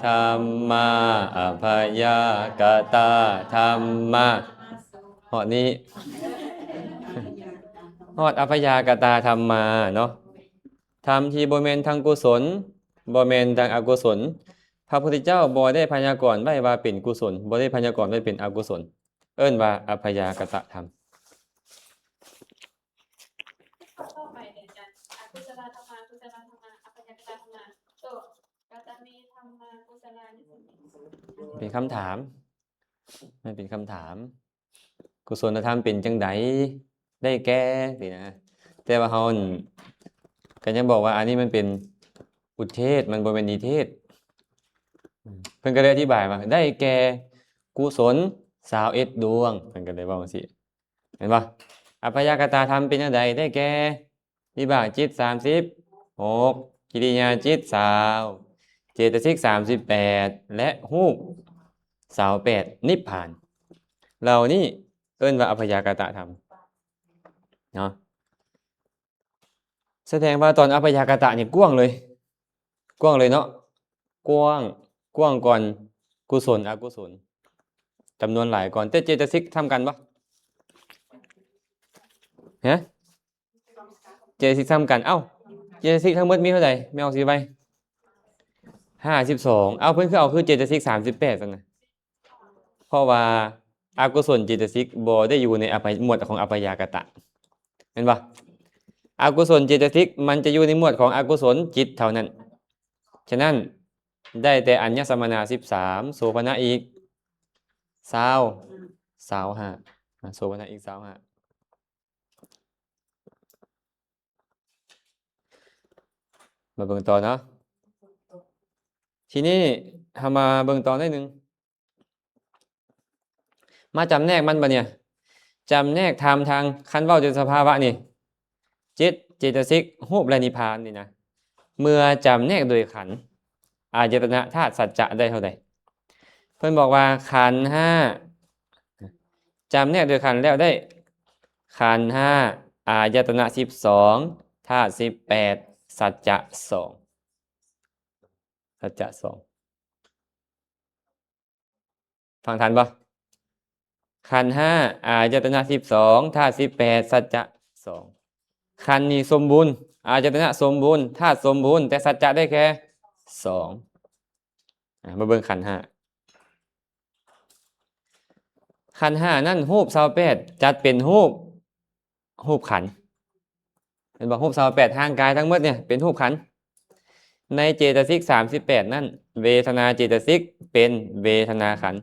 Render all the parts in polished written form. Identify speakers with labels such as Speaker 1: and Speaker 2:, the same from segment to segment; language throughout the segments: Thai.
Speaker 1: ธรรมาอภยากตาธรรมะหอดนี้หอดอภยากตาธรรมาเนาะธรรมที่บ่แม่นทางกุศลบ่แม่นทางอกุศลพระพุทธเจ้าบ่ได้พยากรณ์ไว้ว่าเป็นกุศลบ่ได้พยากรณ์ไว้เป็นอกุศลเอิ้นว่าอภยากตธรรม
Speaker 2: ต่อไปเนี่ยอาจารย์กุศลธรรมะกุศลธรรมะอัปปยากตธรรมะโตกัตมีธรรมะกุศลานิส
Speaker 1: เป็นคำถามมันเป็นคำถามกุศลธรรมเป็นจังไดได้แก่สินะแต่ว่าเฮาก็ยังบอกว่าอันนี้มันเป็นอุเทศมันบ่เป็นนิเทศเพิ่นก็เลยอธิบายว่าได้แก่กุศล21ดวงเพิ่นก็เลยเว้าจังซี่เห็นบ่อัปปยากตธรรมเป็นจังไดได้แก่วิบากจิต36กิริยาจิต20เจตสิก38และรูป28นิพพานเหล่านี้เอิ้นว่าอัปปยากตธรรมเนาะแสดงว่าตอนอัปปยากตนี่กว้างเลยเนาะกว้างก่อนกุศลอกุศลจำนวนหลายก่อนแต่เจตสิกทำกันบ่ฮะเจตสิกทำกันเอ้าเจตสิกทั้งหมดมีเท่าไหร่แม่เอาสิไป52เอาเพิ่นคือเอาคือเจตสิก38ซั่นน่ะเพราะว่าอกุศลเจตสิกบ่ได้อยู่ในหมวดของอัปปยากตเห็นบ่อกุศลเจตสิกมันจะอยู่ในหมวดของอกุศลจิตเท่านั้นฉะนั้นได้แต่อัญญสมนา13โสภณะอีก25โสภณะอีก25มาเบิ่งต่อเนาะทีนี้เฮามาเบิ่งต่อได้นึงมาจำแนกมันบ่เนี่ยจำแนกธรรมทางคันเว้าด้วยสภาวะนี่จิตเจตสิกรูปและนิพพานนี่นะเมื่อจำแนกโดยขันธ์อายตนะธาตุสัจจะได้เท่าใดเพิ่นบอกว่าขันธ์5จำแนกโดยขันธ์แล้วได้ขันธ์5อายตนะ12ธาตุ18สัจจะ2สัจจะ2ฟังทันบ่ขันธ์5อายตนะ12ธาตุ18สัจจะ2ขันธ์นี้สมบูรณ์อายตนะสมบูรณ์ธาตุสมบูรณ์แต่สัจจะได้แค่2มาเบิ่งขันธ์5ขันธ์5นั่นรูป28จัดเป็นรูปขันธ์เห็นบ่รูป28ทางกายทั้งหมดเนี่ยเป็นรูปขันธ์ในเจตสิก38นั่นเวทนาเจตสิกเป็นเวทนาขันธ์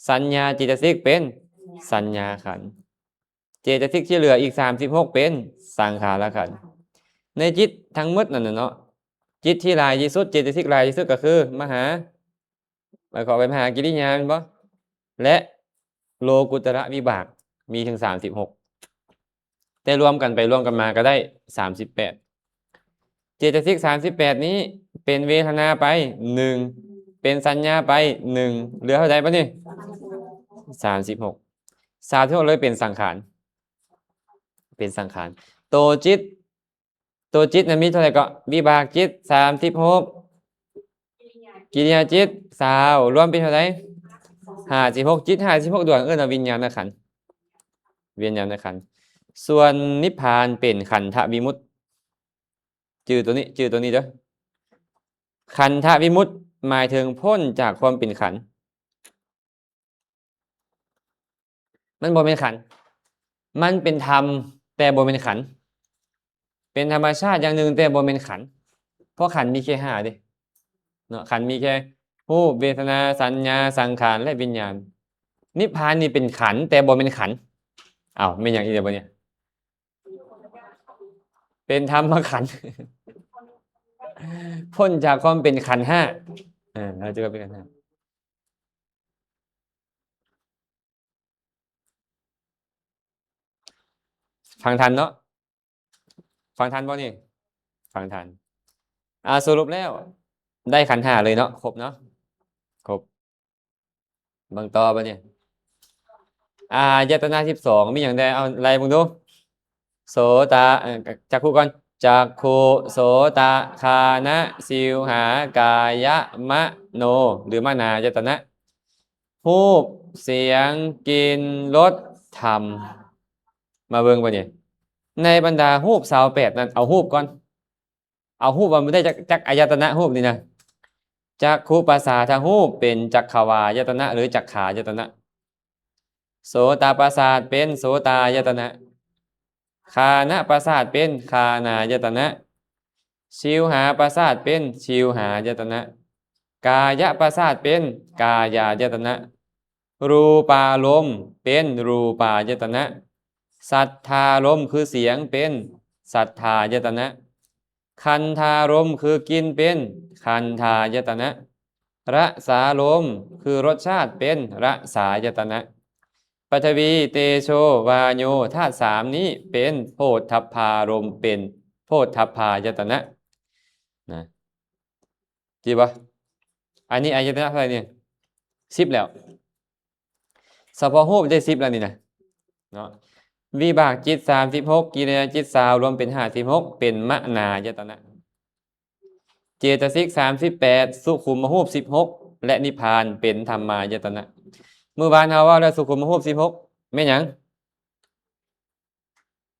Speaker 1: สัญญาเจตสิกเป็นสัญญาขันธ์เจตสิกที่เหลืออีก36เป็นสังขารขันธ์ในจิตทั้งหมดนั่นน่ะเนาะจิตที่หลายที่สุดเจตสิกหลายที่สุดก็คือมหาเป็นมหากิริยาแม่นบ่และโลกุตระวิบากมีถึง36แต่รวมกันไปรวมกันมาก็ได้38เจตสิก38นี้เป็นเวทนาไป1เป็นสัญญาไป1เหลือเท่าใดบัดนี้36เลยเป็นสังขารโตจิตนั้นมีเท่าไหร่ก็วิบากจิต36กิริยาจิต20รวมเป็นเท่าไหร่56จิต56ดวงเอิ้นว่าวิญญาณขันธ์ส่วนนิพพานเป็นขันธวิมุตติชื่อตัวนี้เด้อขันธวิมุตติหมายถึงพ้นจากความเป็นขันธ์มันบ่เป็นขันธ์มันเป็นธรรมแต่บ่เป็นขันธ์เป็นธรรมชาติอย่างหนึ่งแต่บ่เป็นขันธ์เพราะขันธ์มีแค่5เด้เนาะขันธ์มีแค่รูปเวทนาสัญญาสังขารและวิญญาณนิพพานนี่เป็นขันธ์แต่บ่เป็นขันธ์อ้าวเป็นหยังอีกเด้อบ่เนี่ยเป็นธรรมขันธ์พ้นจากความเป็นขันธ์5เราจะเป็นขันธ์5ฟังทันเนาะฟังทันบ่นี่ฟังทันสรุปแล้วได้ขันธ์5เลยเนาะครบเนาะครบเบิ่งต่อบ่เนี่ยอายตนะ12มีหยังได้เอาไล่เบิ่งดูโสตจักขุก่อนจ จักขุโสตคานะชิวหากายะมะโนหรือมนายตนะรูปเสียงกลิ่นรสธรรมมาเบิ่งบ่เนี่ยในบรรดารูป28นั้นเอารูปก่อนเอารูปว่ามันได้จักอายตนะรูปนี่นะจักขุประสาทรูปเป็นจักขวายตนะหรือจักขายตนะโสตประสาทเป็นโสตายตนะคานะประสาทเป็นคานายตนะชิวหาประสาทเป็นชิวหายตนะกายะประสาทเป็นกายายตนะรูปารมณ์เป็นรูปายตนะสัทธารมณ์คือเสียงเป็นสัทธายตนะคันธารมณ์คือกลิ่นเป็นคันธายตนะรสารมณ์คือรสชาติเป็นรสายตนะปฐวีเตโชวาโยธาตุสามนี้เป็นโพธพพารมณ์เป็นโพธพพายตนะนะจีบะอันนี้อายตนะเท่าไหร่เนี่ย10แล้วเฉพาะรูปได้10แล้วนี่นะเนาะวิบากจิต36กิริยาจิต20รวมเป็น56เป็นมนายตนะเจตสิก38สุขุมรูป16และนิพพานเป็นธรรมายตนะเมื่อวานเราว่าแล้วสุขุมรูป16แม่นหยัง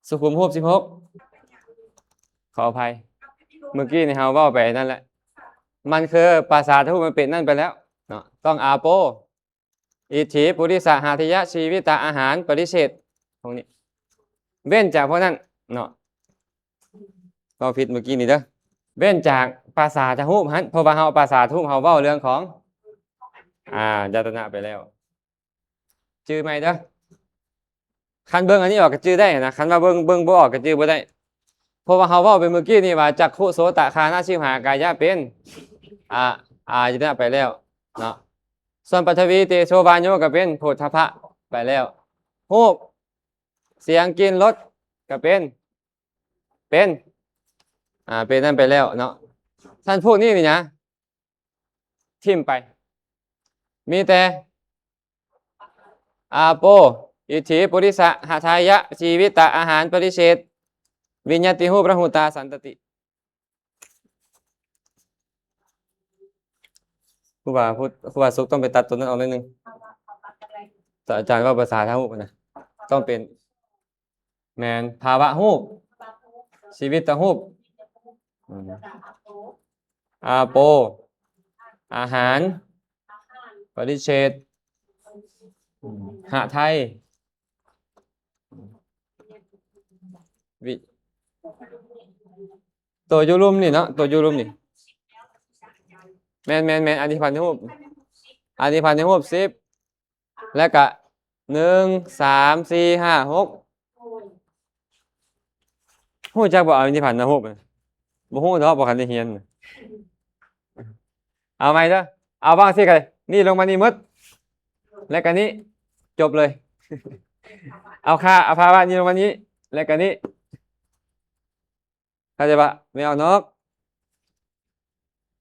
Speaker 1: สุขุมรูป16ขออภัยเมื่อกี้ในเฮาเว่าไปนั่นแหละมันคือภาษาทูตมันเป็นนั่นไปแล้วเนาะต้องอาโปอิทธิปุริสหาทิยะชีวิตาอาหารปริเฉดตรงนี้เว้นจากพวกนั้นเนาะเราผิดเมื่อกี้นี่เด้อเว้นจากภาษาทูตฮันเพราะว่าเฮาภาษาทูตเฮาเว้าเรื่องของยตนะไปแล้วจื้อไหมเด้อคันเบิ่งอันนี้ออกก็จื้อได้นะคันว่าเบิ่งบ่ออกก็จื้อบ่ได้เพราะว่าเฮาเว้าไปเมื่อกี้นี่ว่าจักขุโสตคานะชิวหากายะเป็นยตนะไปแล้วเนาะส่วนปฐวีเตโชวาโยก็เป็นโพธพะไปแล้วรูปเสียงกลิ่นรสก็เป็นเป็นนั่นไปแล้วเนาะท่านพวกนี้นี่นะทิมไปมีแต่อาโปอิทธิปุริสหทายะชีวิตะอาหารปริเฉดวิญญาติหูปรหุตาสันตติครูบาสุขต้องไปตัดตัวนั้นออกนิดนึงแต่อาจารย์ว่าภาษาทั้งหมดนะต้องเป็นแมนภาวะหูปชีวิตตะหูปอาโปอาหารปริเฉดหะไทยวิตัวยูรุมนี่เนาะตัวยูรุมนี่แมนอธิพันธ์หูปอธิพันธ์หูป10แล้วก็1 3 4 5 6หูจักบ่เอาอธิพันธ์หูปบ่ฮู้เนาะบ่คันได้เรียนเอาไหมเด้อเอาบ้างสิกันนี่ลงมานี่หมดแล้วก็นี้จบเลย เอาภาวะนี้ลงมานี้แล้วก็นี้เข้าใจปะไม่เอานก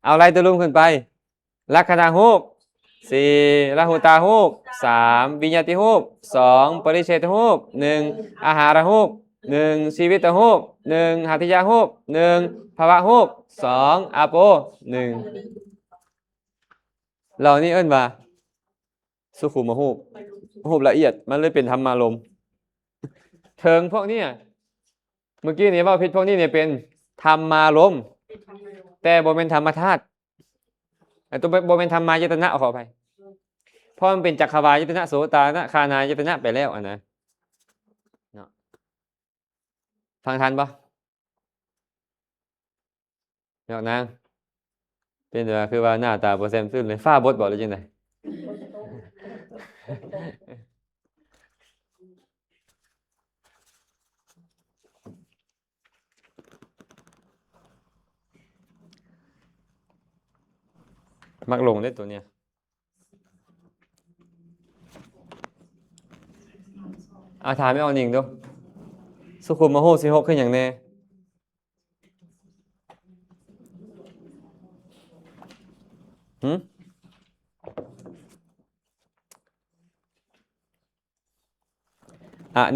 Speaker 1: เอาอะไรตัวลุมขึ้นไปลักขณะรูป4ละหุตารูป3วิญญาติรูป2ปริเฉทรูป1อาหารรูป1ชีวิตรูป1หัตถยารูป1ภาวะรูป2อาโป1เหล่านี้เอิ้นว่าสุขุมรูปละเอียดมันเลยเป็นธรรมารมณ์เทิงพวกนี้เมื่อกี้นี่ว่าพิษพวกนี้เนี่ยเป็นธรรมารมณ์แต่บ่เป็นธรรมธาตุตัวบ่เป็นธรรมายตนะขออภัยเพราะมันเป็นจักขวายตนะโสตนะคานายตนะไปแล้วนะเนาะฟังทันปะยอกนางเป็นเดี๋ยวคือว่าหน้าตาโปรเซมขึ้นเลยฝ้าบดบอกเลยจังไงมักลงได้ตัวเนี้ยถามไม่เอาหนิงดูสุขุมมโห16ขึ้นอย่างแน่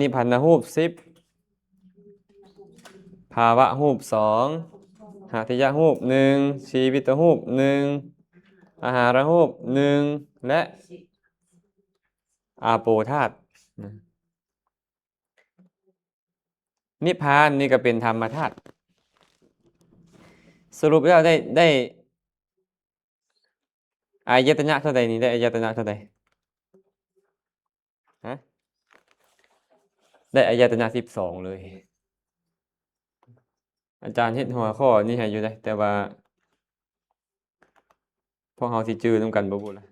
Speaker 1: นิพันธรูป10ภ าวะรูป2หาทิยะรูป1ชีวิตรูป1อาหารรูป1และอาโปธาตุนิพพานนี่ก็เป็นธรรมธาตุสรุปแล้วได้อายตนะเท่าใดนี่ได้อายตนะเท่าใดฮะได้อายตนะ12เลยอาจารย์เฮ็ดหัวข้อนี่ให้อยู่ได้แต่ว่าพวกเฮาสิจื้อนำกันบ่บุล่ะ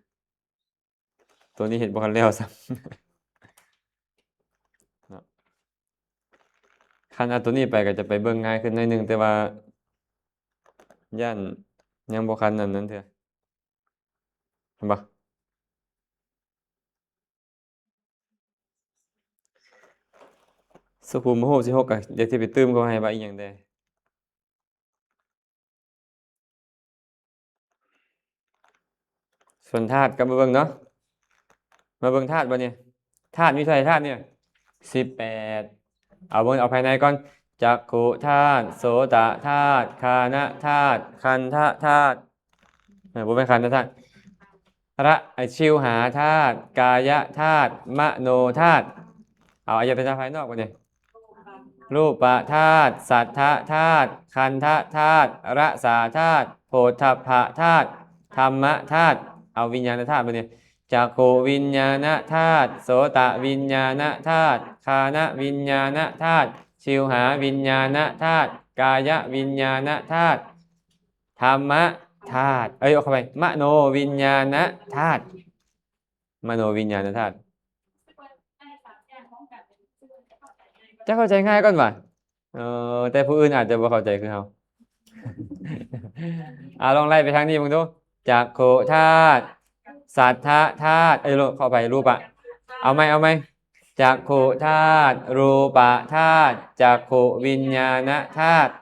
Speaker 1: ตัวนี้เฮ็ดบ่ทันแล้วซ้ำ เนาะคันเอาตัวนี้ไปก็จะไปเบิ่งง่ายขึ้นหน่อยหนึงแต่ว่าย่านยังบ่คันนั้นเทื่อเห็นบ่สุขุมโหสิ6ก็เดี๋ยวสิไปตื้มเขาให้ว่าอีหยังแดส่วนธาตุก็มาเบิ่งเนาะมาเบิ่งธาตุบ่เนี่ยธาตุมีเท่าไหร่ธาตุเนี่ย18เอาเบิ่งเอาภายในก่อนจักขุธาตุโสตธาตุฆานะธาตุคันธธาตุบ่แม่นคันธธาตุชิวหาธาตุกายธาตุมโนธาตุเอาอายตนะภายนอกบ่เนี่ยรูปธาตุสัทธธาตุคันธธาตุรสาธาตุโผฏฐัพพธาตุธรรมธาตุเอาวิญญาณธาตุบ่เนี่ยจักขุวิญญาณธาตุโสตวิญญาณธาตุฆานะวิญญาณธาตุชิวหาวิญญาณธาตุกายวิญญาณธาตุธรรมธาตุเอาเข้าไปมโนวิญญาณธาตุมโนวิญญาณธาตุจะเข้าใจง่ายก่อนว่ะแต่ผู้อื่นอาจจะบ่เข้าใจคือเฮา ลองไล่ไปทางนี้มึงดูจักขุธาตุสัทธธาตุเข้าไปรูปะเอาไหมจักขุธาตุรูปธาตุจักขุวิญญาณธาตุ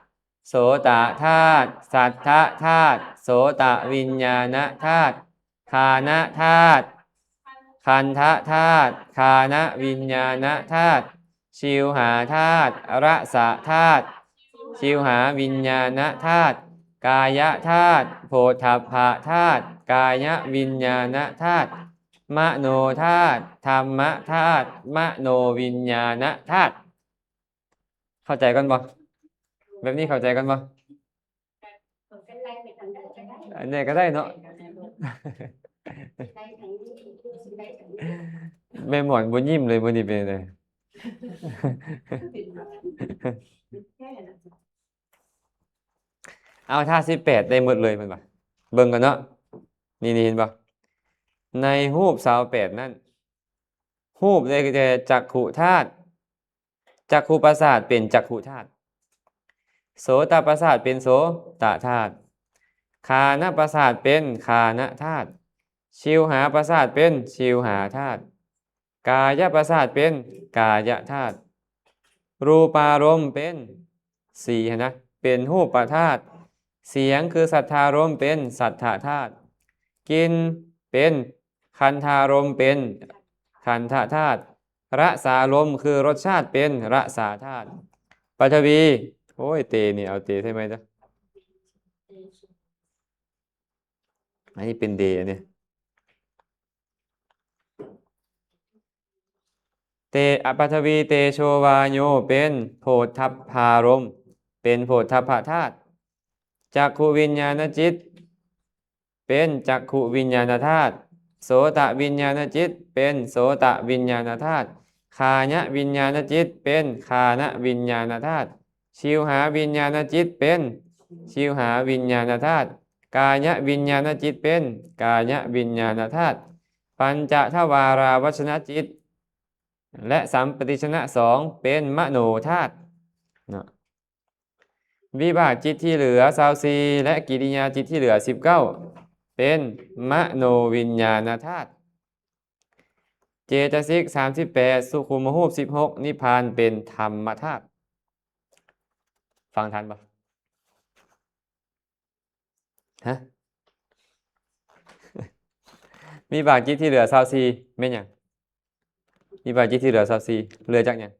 Speaker 1: โสตธาตุสัทธธาตุโสตวิญญาณธาตุฆานะธาตุคันธธาตุฆานะวิญญาณธาตุชิวหาธาตุรสธาตุชิวหาวิญญาณธาตุกายธาตุโผฏฐัพพธาตุกายวิญญาณธาตุมโนธาตุธรรมธาตุมโนวิญญาณธาตุเข้าใจกันบ่แบบนี้เข้าใจกันบ่อันนี้ก็ได้เนาะ แม่หมอนบ่ยิ้มเลยมื้อนี้เป็นได เอาท่า18ได้หมดเลยมันบ่เบิ่งกันเนาะนี่เห็นบ่ในรูป28นั่นรูปได้แก่จักขุธาตุจักขุประสาทเป็นจักขุธาตุโสตประสาทเป็นโสตธาตุฆานะประสาทเป็นฆานะธาตุชิวหาประสาทเป็นชิวหาธาตุกายประสาทเป็นกายธาตุรูปารมณ์เป็น4นะเป็นรูปธาตุเสียงคือสัทธารมณ์เป็นสัทธธาตุกินเป็นคันธารมณ์เป็นคันธธาตุรสารมณ์คือรสชาติเป็นรสาธาตุปฐวีโอ้ยเตนี่เอาเตใช่ไหมจ๊ะอันนี้เป็นเดเนี่ยเตอปฐวีเตโชวาโยเป็นโพธพพารมณ์เป็นโพธพธาตุจักขุวิญญาณจิตเป็นจักขุวิญญาณธาตุโสตวิญญาณจิตเป็นโสตวิญญาณธาตุฆานวิญญาณจิตเป็นฆานวิญญาณธาตุชิวหาวิญญาณจิตเป็นชิวหาวิญญาณธาตุกายวิญญาณจิตเป็นกายวิญญาณธาตุปัญจทวาราวัชนจิตและสัมปติชนะ2เป็นมโนธาตุวิบากจิตที่เหลือ24และกิริยาจิตที่เหลือ19เป็นมโนวิญญาณธาตุเจตสิก38สุขุมรูป16นิพพานเป็นธรรมธาตุฟังทันปะฮะ วิบากจิตที่เหลือ24แม่นหยังวิบากจิตที่เหลือ24เหลือจากหยัง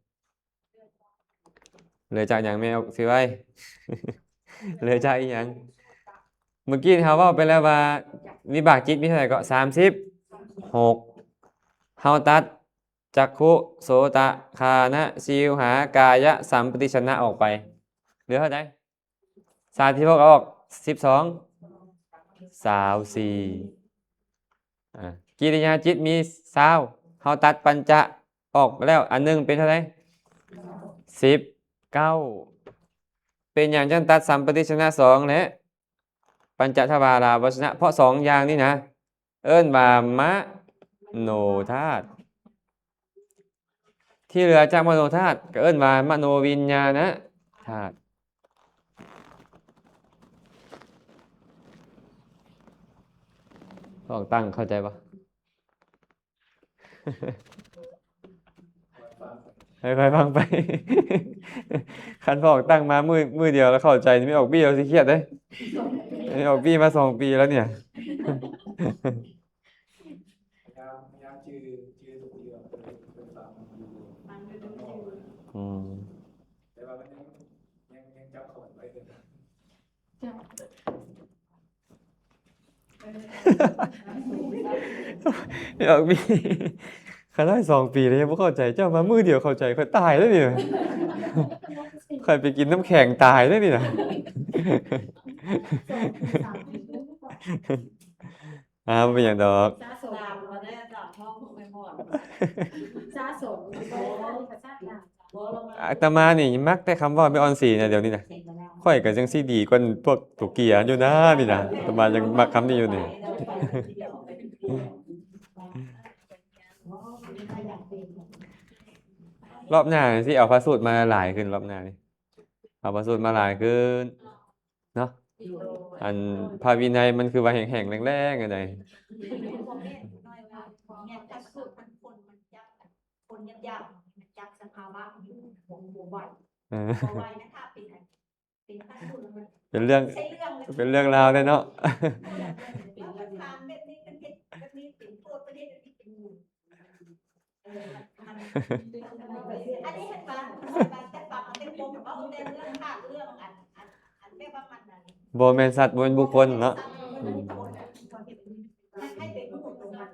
Speaker 1: เลยจากอย่างแมวสิไว้ เลยจากอีหยังเมื่อกี้เขาเว่าไปแล้วว่าวิบากจิตมีเท่าไหร่ก็36เฮาตัดจักขุโสตะคานะชิวหากายะสัมปติชนะออกไปเหลือเท่าไหร่36เอาออก12 24กิริยาจิตมี20เฮาตัดปัญจะออกไปแล้วอันหนึงเป็นเท่าไหร่19เป็นอย่างจันตัดสัมปติชนะ2และปัญจทวาราวชนะเพราะ2อย่างนี้นะเอิ้นว่ามโนธาตุที่เหลือจากมโนธาตุก็เอิ้นว่ามโนวิญญาณธาตุลองตั้งเข้าใจปะ ค่อยๆฟังไป คันพอกตั้งมามือเดียวแล้วเข้าใจนี่ไม่ออกบี้เราสิเครียดเลยไม่ออกบี้มา2 ปีแล้วเนี่ย
Speaker 3: พยายามจือทุกทีแบบเป็นสามอยู่
Speaker 2: มันก็ดูอยู่
Speaker 1: อืม
Speaker 3: แต่ว่ามันยังจับเขาไว้เลย
Speaker 2: จ้ะ
Speaker 1: ไม่ออกบี้ คันได้2 ปีแล้วยังไม่เข้าใจเจ้ามามือเดียวเข้าใจค่อยตายแล้วเนี่ย ค่อยไปกินน้ำแข็งตายแล้วเนี่ย บ่เป็นอย่างดอก
Speaker 2: สะสมมาได้จับห้องไปหมดสะสมไปได้กับชาติหน้า
Speaker 1: อาตมานี่มักแต่คำว่าไม่ออนสีเนี่ยเดี๋ยวนี้นะค่อยก็จังซี่ดีกว่าพวกตุกเกียอยู่นะนี่นะอาตมายังมักคำนี้อยู่นี่ รอบหน้าสิเอาพระสูตรมาหลายขึ้นรอบหน้านี่เอาพระสูตรมาหลายขึ้นเนาะอันพระวินัยมันคือว่าแห้งๆแรงๆอันใด
Speaker 4: เนี่ยแต่สูตรมันมันจับคนยากๆมันจับสภาวะอยู่หัวไหว
Speaker 1: เออ
Speaker 4: หัวไหวนะคะเป็นขั้นสูตรมัน
Speaker 1: เป็นเรื่อง
Speaker 4: ใช้เรื่องเลย
Speaker 1: เป็นเรื่องราวได้เนาะ
Speaker 4: เราไปทานแบบนี้เป็นเห็ดแบบนี้เป็นโทษประเทศแบบนี้เป็นมูลอันนี้เห็นปะแต่ปากมันเป็นปมเพราะมันเป็นเรื่องขาดเรื่องอันเรียกว่ามันอะไร
Speaker 1: บ่แม่นสัตว์บ่แม่นบุคคลเนาะ
Speaker 4: ให้เป็นผู้ตรงนั้น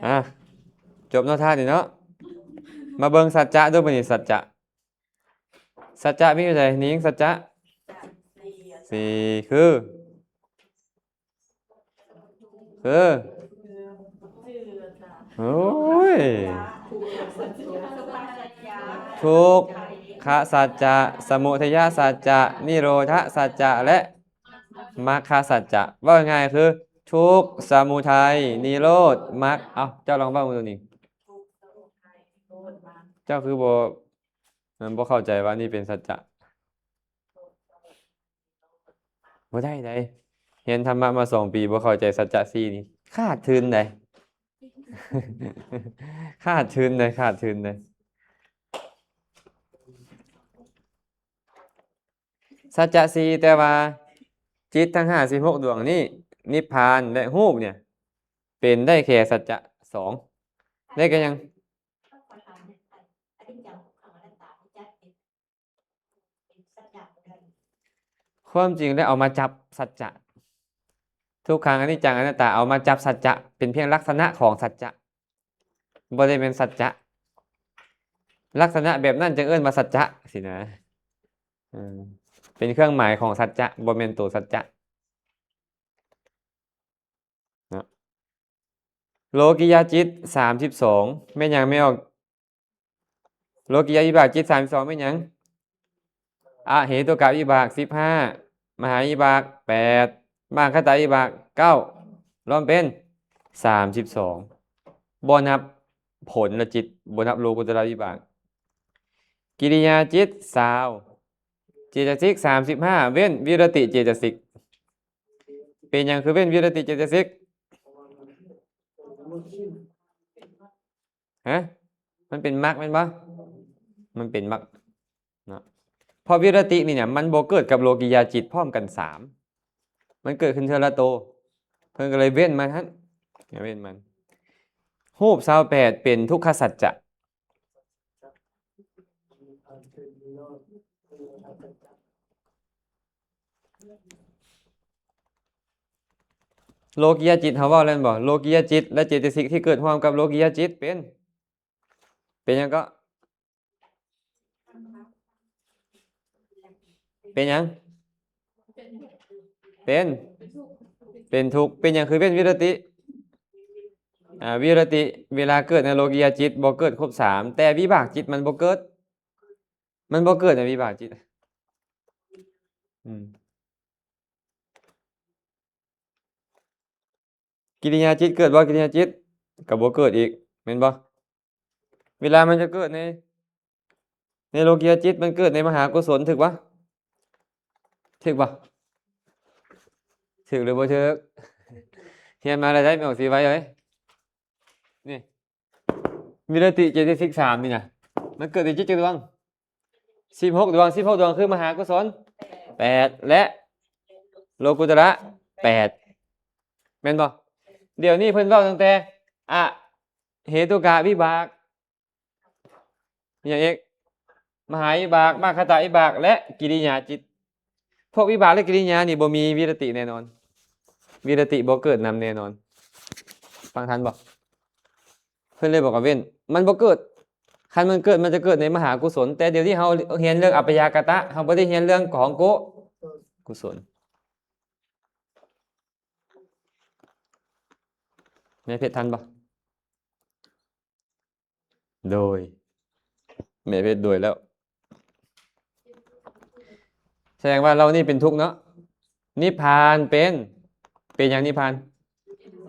Speaker 1: อ่ะจบเนาะท่านี่เนาะมาเบิ่งสัจจะด้วยบัดนี้สัจจะสัจจะมีอยู่ไสนิ้งสัจจะ4คือโอ้ยทุกขสัจจะสมุทัยสัจจะนิโรธสัจจะและมรรคสัจจะว่าง่ายๆคือทุกข์สมุทัยนิโรธมรรคเอ้าเจ้าลองเว้ามาดูนี่เจ้าคือบ่เข้าใจว่านี่เป็นสัจจะบ่ได้ใดเรียนธรรมะมา2 ปีบ่เข้าใจสัจจะ4นี่ขาดทุนใด ขาดทุนเลยสัจจะสี่แต่ว่าจิตทั้ง56ดวงนี้นิพพานและรูปเนี่ย เป็นได้แค่สัจจะ2ได้กันยังความจริงได้เอามาจับสัจจะทุกครั้งอนิจจังอนัตตาเอามาจับสัจจะเป็นเพียงลักษณะของสัจจะบ่ได้เป็นสัจจะลักษณะแบบนั้นจึงเอิ้นว่าสัจจะสินะเป็นเครื่องหมายของสัจจะบ่แม่นตัวสัจจะเนาะโลกิยาจิต32แม่นหยังไม่ออกโลกิยาวิบากจิต32แม่นหยังอะเหตุกะวิบาก15มหาวิบาก8มหาคตาวิบาก9รวมเป็น32บ่นับผลละจิตบ่นับโลกุตระวิบากกิริยาจิต20เจตสิก35เว้นวิรติเจตสิกเป็นหยังคือเว้นวิรติเจตสิกฮะมันเป็นมรรคแม่นบ่มันเป็นมรรคเนาะพอวิรตินี่เนี่ยมันบ่เกิดกับโลกิยาจิตพร้อมกัน3มันเกิดขึ้นเทอละโตเพิ่นก็เลยเว้นมันเว้นมันรูป28เป็นทุกขสัจจะ โลกียจิตเขาเว่าแล้วบ่โลกียจิตและเจตสิกที่เกิดพร้อมกับโลกียจิตเป็นหยังก็เป็นหยังเป็นทุกข์เป็นหยังคือเป็นวิรติวิรติเวลาเกิดในโลกียจิตบ่เกิดครบ3แต่วิบากจิตมันบ่เกิดในวิบากจิตกิริยาจิตเกิดบ่กิริยาจิตก็บ่เกิดอีกแม่นบ่เวลามันจะเกิดในโลกียจิตมันเกิดในมหากุศลถึกบ่ถึกหรือบ่ถึกเฮียนมาแล้วได้ไม่ออกสิไว้เอ้ยนี่วิรติเจตสิก3นี่น่ะมันเกิดในจิตจักดวง16ดวงคือมหากุศล8และโลกุตระ8แม่นบ่เดี๋ยวนี้เพิ่นเว้าตั้งแต่เหตุกะวิบากอย่างอีกมหาวิบากมรรคตวิบากและกิริยาจิตพวกวิบากและกิริยานี่บ่มีวิรติแน่นอนวิรติบ่เกิดนำแน่นอนฟังทันบ่เพิ่นเลยบอกว่าเว้นมันบ่เกิดคันมันเกิดมันจะเกิดในมหากุศลแต่เดี๋ยวนี้เฮาเรียนเรื่องอัปปยากตะเฮาบ่ได้เรียนเรื่องของกุศลแม่เพชรทันบ่โดยแม่เพชรโดยแล้วแสดงว่าเรานี่เป็นทุกข์เนาะนิพพานเป็นอย่างนิพพาน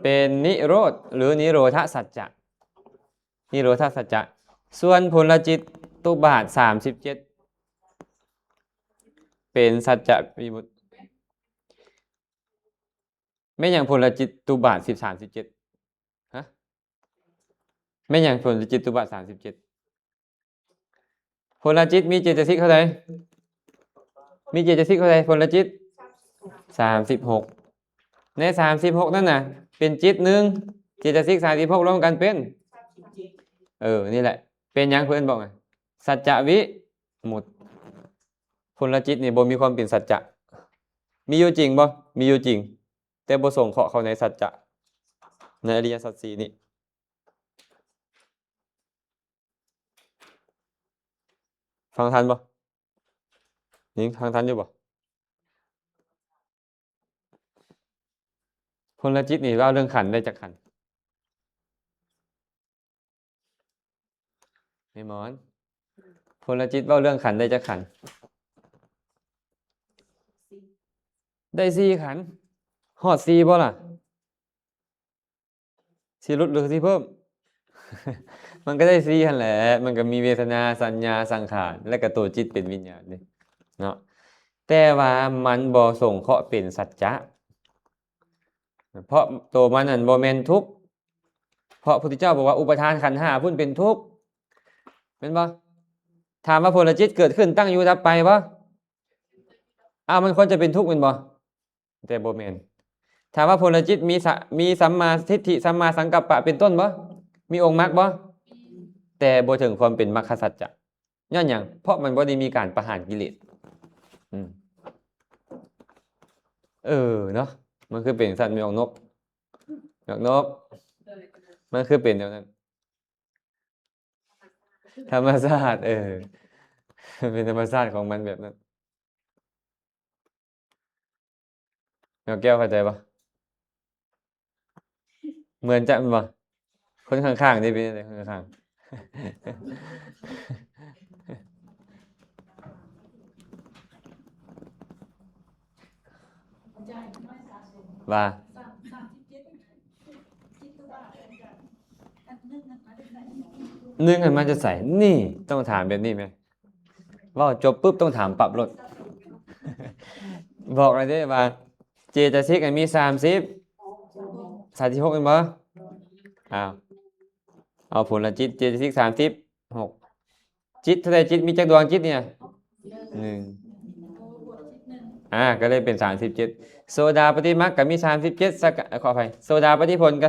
Speaker 1: เป็นนิโรธหรือนิโรธสัจจะนิโรธสัจจะส่วนผลจิตตุบาท37เป็นสัจจะวิมุตติไม่อย่างผลจิตตุบาท37ฮะไม่อย่างผลจิตตุบาท37ผลจิตมีเจตสิกเท่าไหร่มีเจตสิกเท่าไหร่ผลจิต36ใน36นั่นน่ะเป็นจิตหนึ่งเจตสิก36รวมกันเป็นนี่แหละเป็นหยังเพื่อนบอกไงสัจจะวิมุตติผลจิตนี่บ่มีความเป็นสัจจะมีอยู่จริงบ่มีอยู่จริงแต่บ่ส่งเคราะห์เข้าในสัจจะในอริยสัจสี่นี่ฟังทันบ่นี่ฟังทันอยู่บ่ผลจิตนี่เล่าเรื่องขันธ์ได้จากขันธ์ไม่หมอนผลจิตเล่าเรื่องขันธ์ได้จากขันธ์ได้4ขันธ์ฮอด4บ่ล่ะสิลดหรือสิเพิ่ม มันก็ได้4หั่นแหละมันก็มีเวทนาสัญญาสังขารและก็ตัวจิตเป็นวิญญาณนี่เนาะแต่ว่ามันบ่ส่งเคราะห์เป็นสัจจะเพราะตัวมันนั่นบ่แม่นทุกข์เพราะพระพุทธเจ้าบอกว่าอุปทานขันธ์5พุ่นเป็นทุกข์เป็นบ่ถามว่าผลจิตเกิดขึ้นตั้งอยู่ดับไปบ่มันควรจะเป็นทุกข์แม่นบ่แต่บ่แม่นถามว่าผลจิตมีสัมมาทิฏฐิสัมมาสังกัปปะเป็นต้นบ่มีองค์มรรคบ่แต่บ่ถึงความเป็นมรรคสัจจะย้อนหยังเพราะมันบ่ได้มีการประหารกิเลสเนาะมันคือเป็นสัตว์มีออกนกมันคือเป็นอย่างนั้นธรรมชาติเป็นธรรมชาติของมันแบบนั้นแก้วเข้าใจปะเหมือนจะมันปะคนข้างๆนี่เป็นอะไรคนข้างๆว่านึ่งมันจะใส่นี่ต้องถามแบบนี้ไหมว่าจบปุ๊บต้องถามปรับลด บอกอะไรได้ว่าเจตสิกมี36เป็นบ่เอาผลจิตเจตสิก36จิตเท่าไรจิตมีจักดวงจิตเนี่ย1ก็เลยเป็น37โซดาปฏิมรรคก็มี37ขออภัยโซดาปฏิผลก็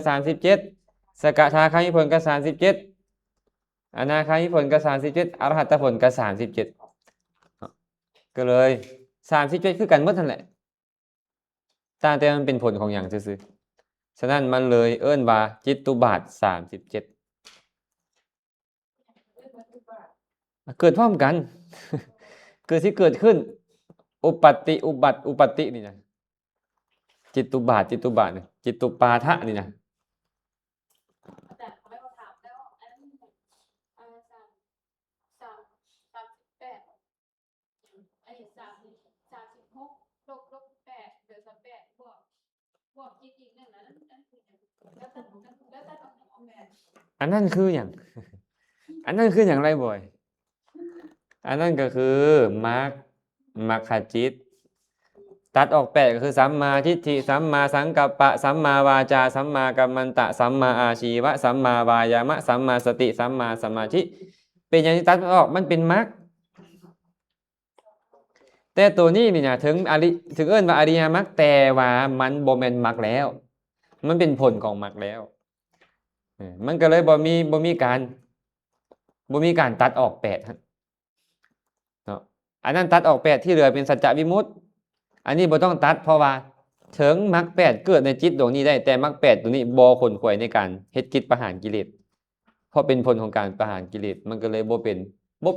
Speaker 1: 37สกทาคามิผลก็37อนาคามิผลก็37อรหัตผลก็37ก็เลย37คือกันหมดนั่นแหละ ต่างแต่มันเป็นผลของอย่างซื่อๆฉะนั้นมันเลยเอิ้นว่าจิตตุบาท37เกิดพร้อมกัน เกิดที่เกิดขึ้น อุปัตติอุบัติอุปัตตินี่นะจิตตุบาทเนี่ยจิตตุปาทะนี่นะ
Speaker 2: อาจารย์เขาไม่มาถามแล้วอันนั้น38อันนี้36ลบ8เหลือ38บวกจิตอีกนั่นน่ะนั่นคือแล้วแต่ต้องเอาแม่
Speaker 1: อันนั้นคืออย่าง อันนั้นคืออย่างไรบ่อย อันนั้นก็คือมรรคจิต ตัดออก8ก็คือสัมมาทิฏฐิสัมมาสังกัปปะสัมมาวาจาสัมมากัมมันตะสัมมาอาชีวะสัมมาวายามะสัมมาสติสัมมาสมาธิเป็นอย่างที่ตัดออกมันเป็นมรรคแต่ตัวนี้นี่นะถึงเอิ้นว่าอริยมรรคแต่ว่ามันบ่แม่นมรรคแล้ว มันเป็นผลของมรรคแล้วมันก็เลยบ่มีการตัดออก8เนาะอันนั้นตัดออก8ที่เหลือเป็นสัจจวิมุตติอันนี้บ่ต้องตัดเพราะว่าถึงมรรค8เกิดในจิตดวงนี้ได้แต่มรรค8ตัวนี้บ่ขนขวยในการเฮ็ดกิจประหารกิเลสเพราะเป็นผลของการประหารกิเลสมันก็เลยบ่เป็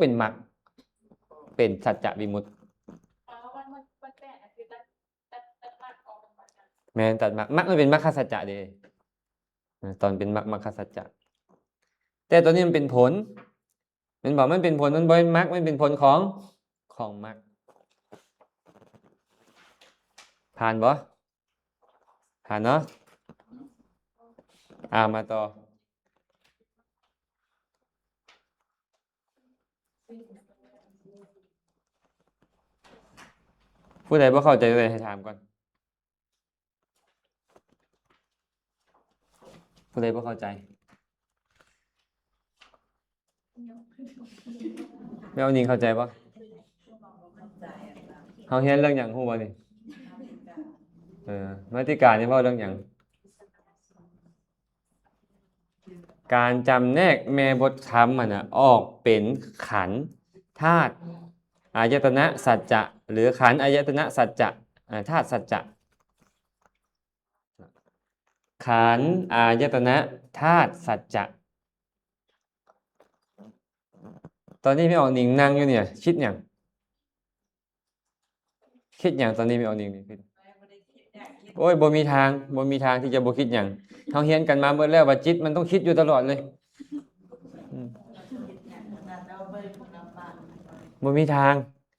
Speaker 1: นมรรคเป็นสัจจวิมุตติ
Speaker 2: เพราะว่ามันแปะคือตัดมากออกมากัน
Speaker 1: แม้นตัดมรรคมันเป็นมรรคสัจจะเด้ตอนเป็นมรรคสัจจะแต่ตัวนี้มันเป็นผลมันบอกมันเป็นผลมันบ่เป็นมรรคมันเป็นผลของมรรคผ่านบ่ผ่านเนาะมาต่อผู้ใดบ่เข้าใจเลยให้ถามก่อนผู้ใดบ่เข้าใจไม่เอานิ่งเข้าใจบ่เฮาเรียนเรื่องหยังฮู้บ่นี่มาติการนี่เว้าเรื่องหยังการจำแนกแม่บทธรรมออกเป็นขันธ์ธาตุอายตนะสัจจะหรือขันธ์อายตนะสัจจะธาตุสัจจะขันธ์อายตนะธาตุสัจจะตอนนี้ไม่ออกนิ่งนั่งอยู่เนี่ยคิดหยังตอนนี้ไม่ออกนิ่งนี่คิดโอ้ยบ่มีทางที่จะบ่คิดหยังเฮาเรียนกันมาเบิดแล้วว่าจิตมันต้องคิดอยู่ตลอดเลยบ่มีทาง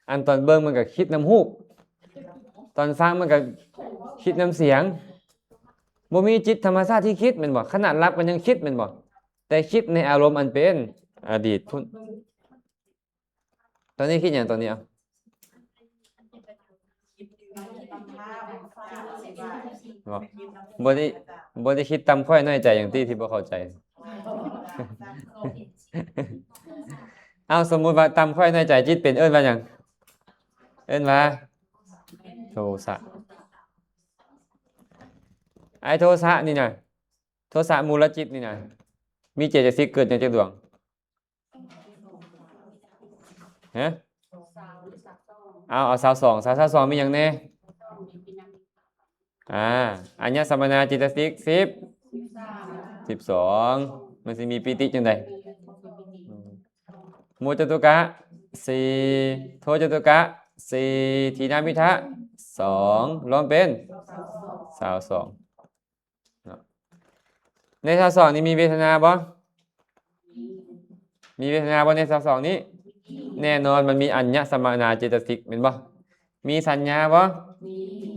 Speaker 1: อันตอนเบิ่งมันก็คิดน้ำฮูกตอนฟังมันก็คิดน้ำเสียงบ่มีจิตธรรมชาติที่คิดแม่นบ่ขนาดหลับมันยังคิดแม่นบ่แต่คิดในอารมณ์อันเป็นอดีตพุ่นตอนนี้คิดหยังตอนนี้บ่ได้คิดตำค่อยน้อยใจอย่างที่บ่เข้าใจ สมมุติว่าตำค่อยน้อยใจจิตเป็นเอิ้นว่าหยังเอิ้นว่าโทสะไอ้โทสะนี่น่ะโทสะมูลจิตนี่น่ะมีเจตสิกเกิดในจักดวงฮะเอา22มีหยังแน่อัญญสัมมนาจิตสิก12มันสิมีปิติจังได๋โมจตุกะ4โทจตุกะ4ทีนามิทะ2รวมเป็น22เนาะใน22นี้มีเวทนาบ่มีเวทนาบ่ใน22นี้แน่นอนมันมีอัญญสัมมนาจิตสิกแม่นบ่มีสัญญาบ่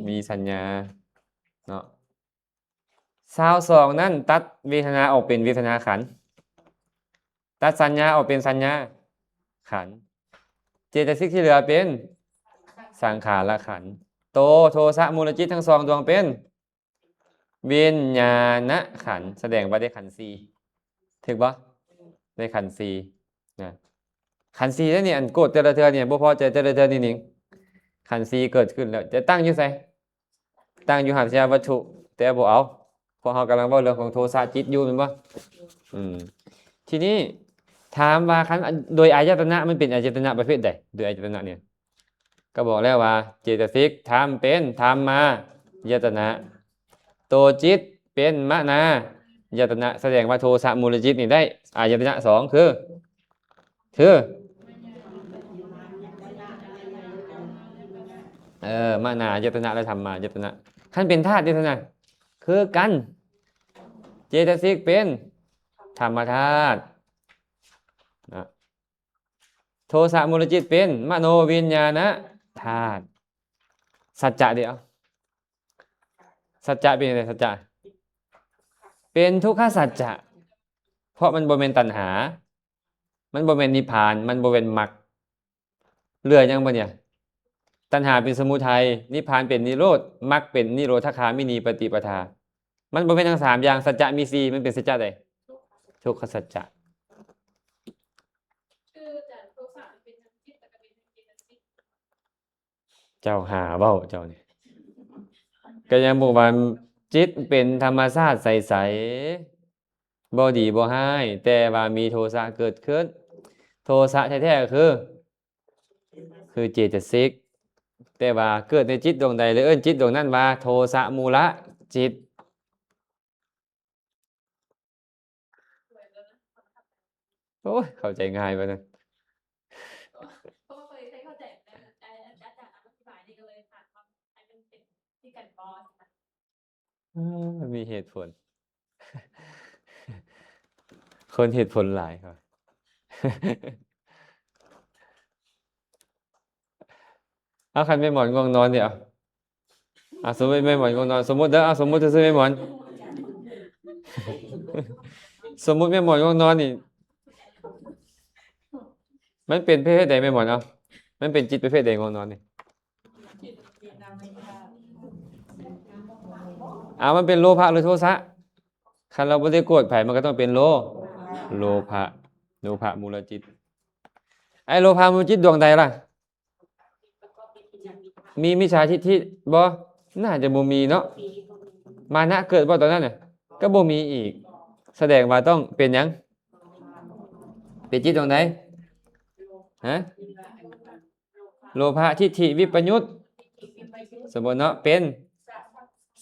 Speaker 1: มีสัญญาเนาะ22นั้นตัดเวทนาออกเป็นเวทนาขันธ์ตัดสัญญาออกเป็นสัญญาขันธ์เจตสิกที่เหลือเป็นสังขารขันธ์โทสะมูลจิตทั้ง2ดวงเป็นวิญญาณขันธ์แสดงว่าได้ขันธ์4ถูกบ่ได้ขันธ์4นะขันธ์4แล้วนี่อันโกรธแต่ละเทื่อเนี่ยบ่พอใจแต่ละเทื่อนี่นิ่งขันธ์4เกิดขึ้นแล้วจะตั้งอยู่ไสตั้งอยู่หัตถยวัตถุแต่บ่เอาเพราะเฮากำลังเว้าเรื่องของโทสะจิตอยู่แม่นบ่ทีนี้ถามว่าขันธ์โดยอายตนะมันเป็นอายตนะประเภทใดโดยอายตนะเนี่ยก็บอกแล้วว่าเจตสิกทำเป็นทำมา ยตนะตัวจิตเป็นมนายตนะแสดงว่าโทสะมูลจิตนี่ได้อายตนะสองคือมนายตนะและธรรมายตนะขั้นเป็นธาตุยตนะคือกันเจตสิกเป็นธรรมธาตุนะโทสะมูลจิตเป็นมโนวิญญาณธาตุสัจจะเดียวสัจจะเป็นอะไรสัจจะเป็นทุกขสัจจะเพราะมันบ่เป็นตัณหามันบ่เป็นนิพพานมันบ่เป็นมรรคเหลือยังบ่เนี่ยตัณหาเป็นสมุทัยนิพพานเป็นนิโรธมรรคเป็นนิโรธคามินีปฏิปทามันบ่เป็นทั้งสามอย่างสัจจะมีสี่มันเป็นสัจจะใดทุกขสัจจะ
Speaker 2: คือแต่โทสะมันเป็นทั้งจิตแต่ก็เป็นทั้งเจตสิก
Speaker 1: เจ้าหาเว้าเจ้านี่ก็ยังบอกว่าจิตเป็นธรรมชาติใสๆบ่ดีบ่ร้ายแต่ว่ามีโทสะเกิดขึ้นโทสะแท้ๆก็คือเจตสิกแต่ว่าเกิดในจิตดวงใดเลยจิตดวงนั้นว่าโทสะมูลจิตโอ้ยเข้าใจง่ายไปนะ
Speaker 2: เพราะว่าเคยเข้าใจแต่อาจารย์อธิบายนี่ก็เลยผ่านความให้มันเป็นที่กันบอสนะ
Speaker 1: มีเหตุผล คนเหตุผลหลายครับ เอาคันไม่หมอนง่วงนอนเดี๋ยวสมมติไม่หมอนง่วงนอนสมมติสมมติจะซื้อไม่หมอน สมมติไม่หมอนง่วงนอนนี่มันเป็นประเภทใดไม่หมอนมันเป็นจิตประเภทใดง่วงนอนนี่มันเป็นโลภะหรือโทสะคันเราไม่ได้โกรธไผมันก็ต้องเป็นโลภะมูลจิตไอ้โลภะมูลจิตดวงใดล่ะมีมิจฉาทิฏฐิบ่น่าจะบ่มีเนาะมานะเกิดบ่ตอนนั้นน่ะก็บ่มีอีกแสดงว่าต้องเป็นหยังเป็นจิตดวงใดฮะโลภะทิฏฐิวิปยุตสมมุติเนาะเป็น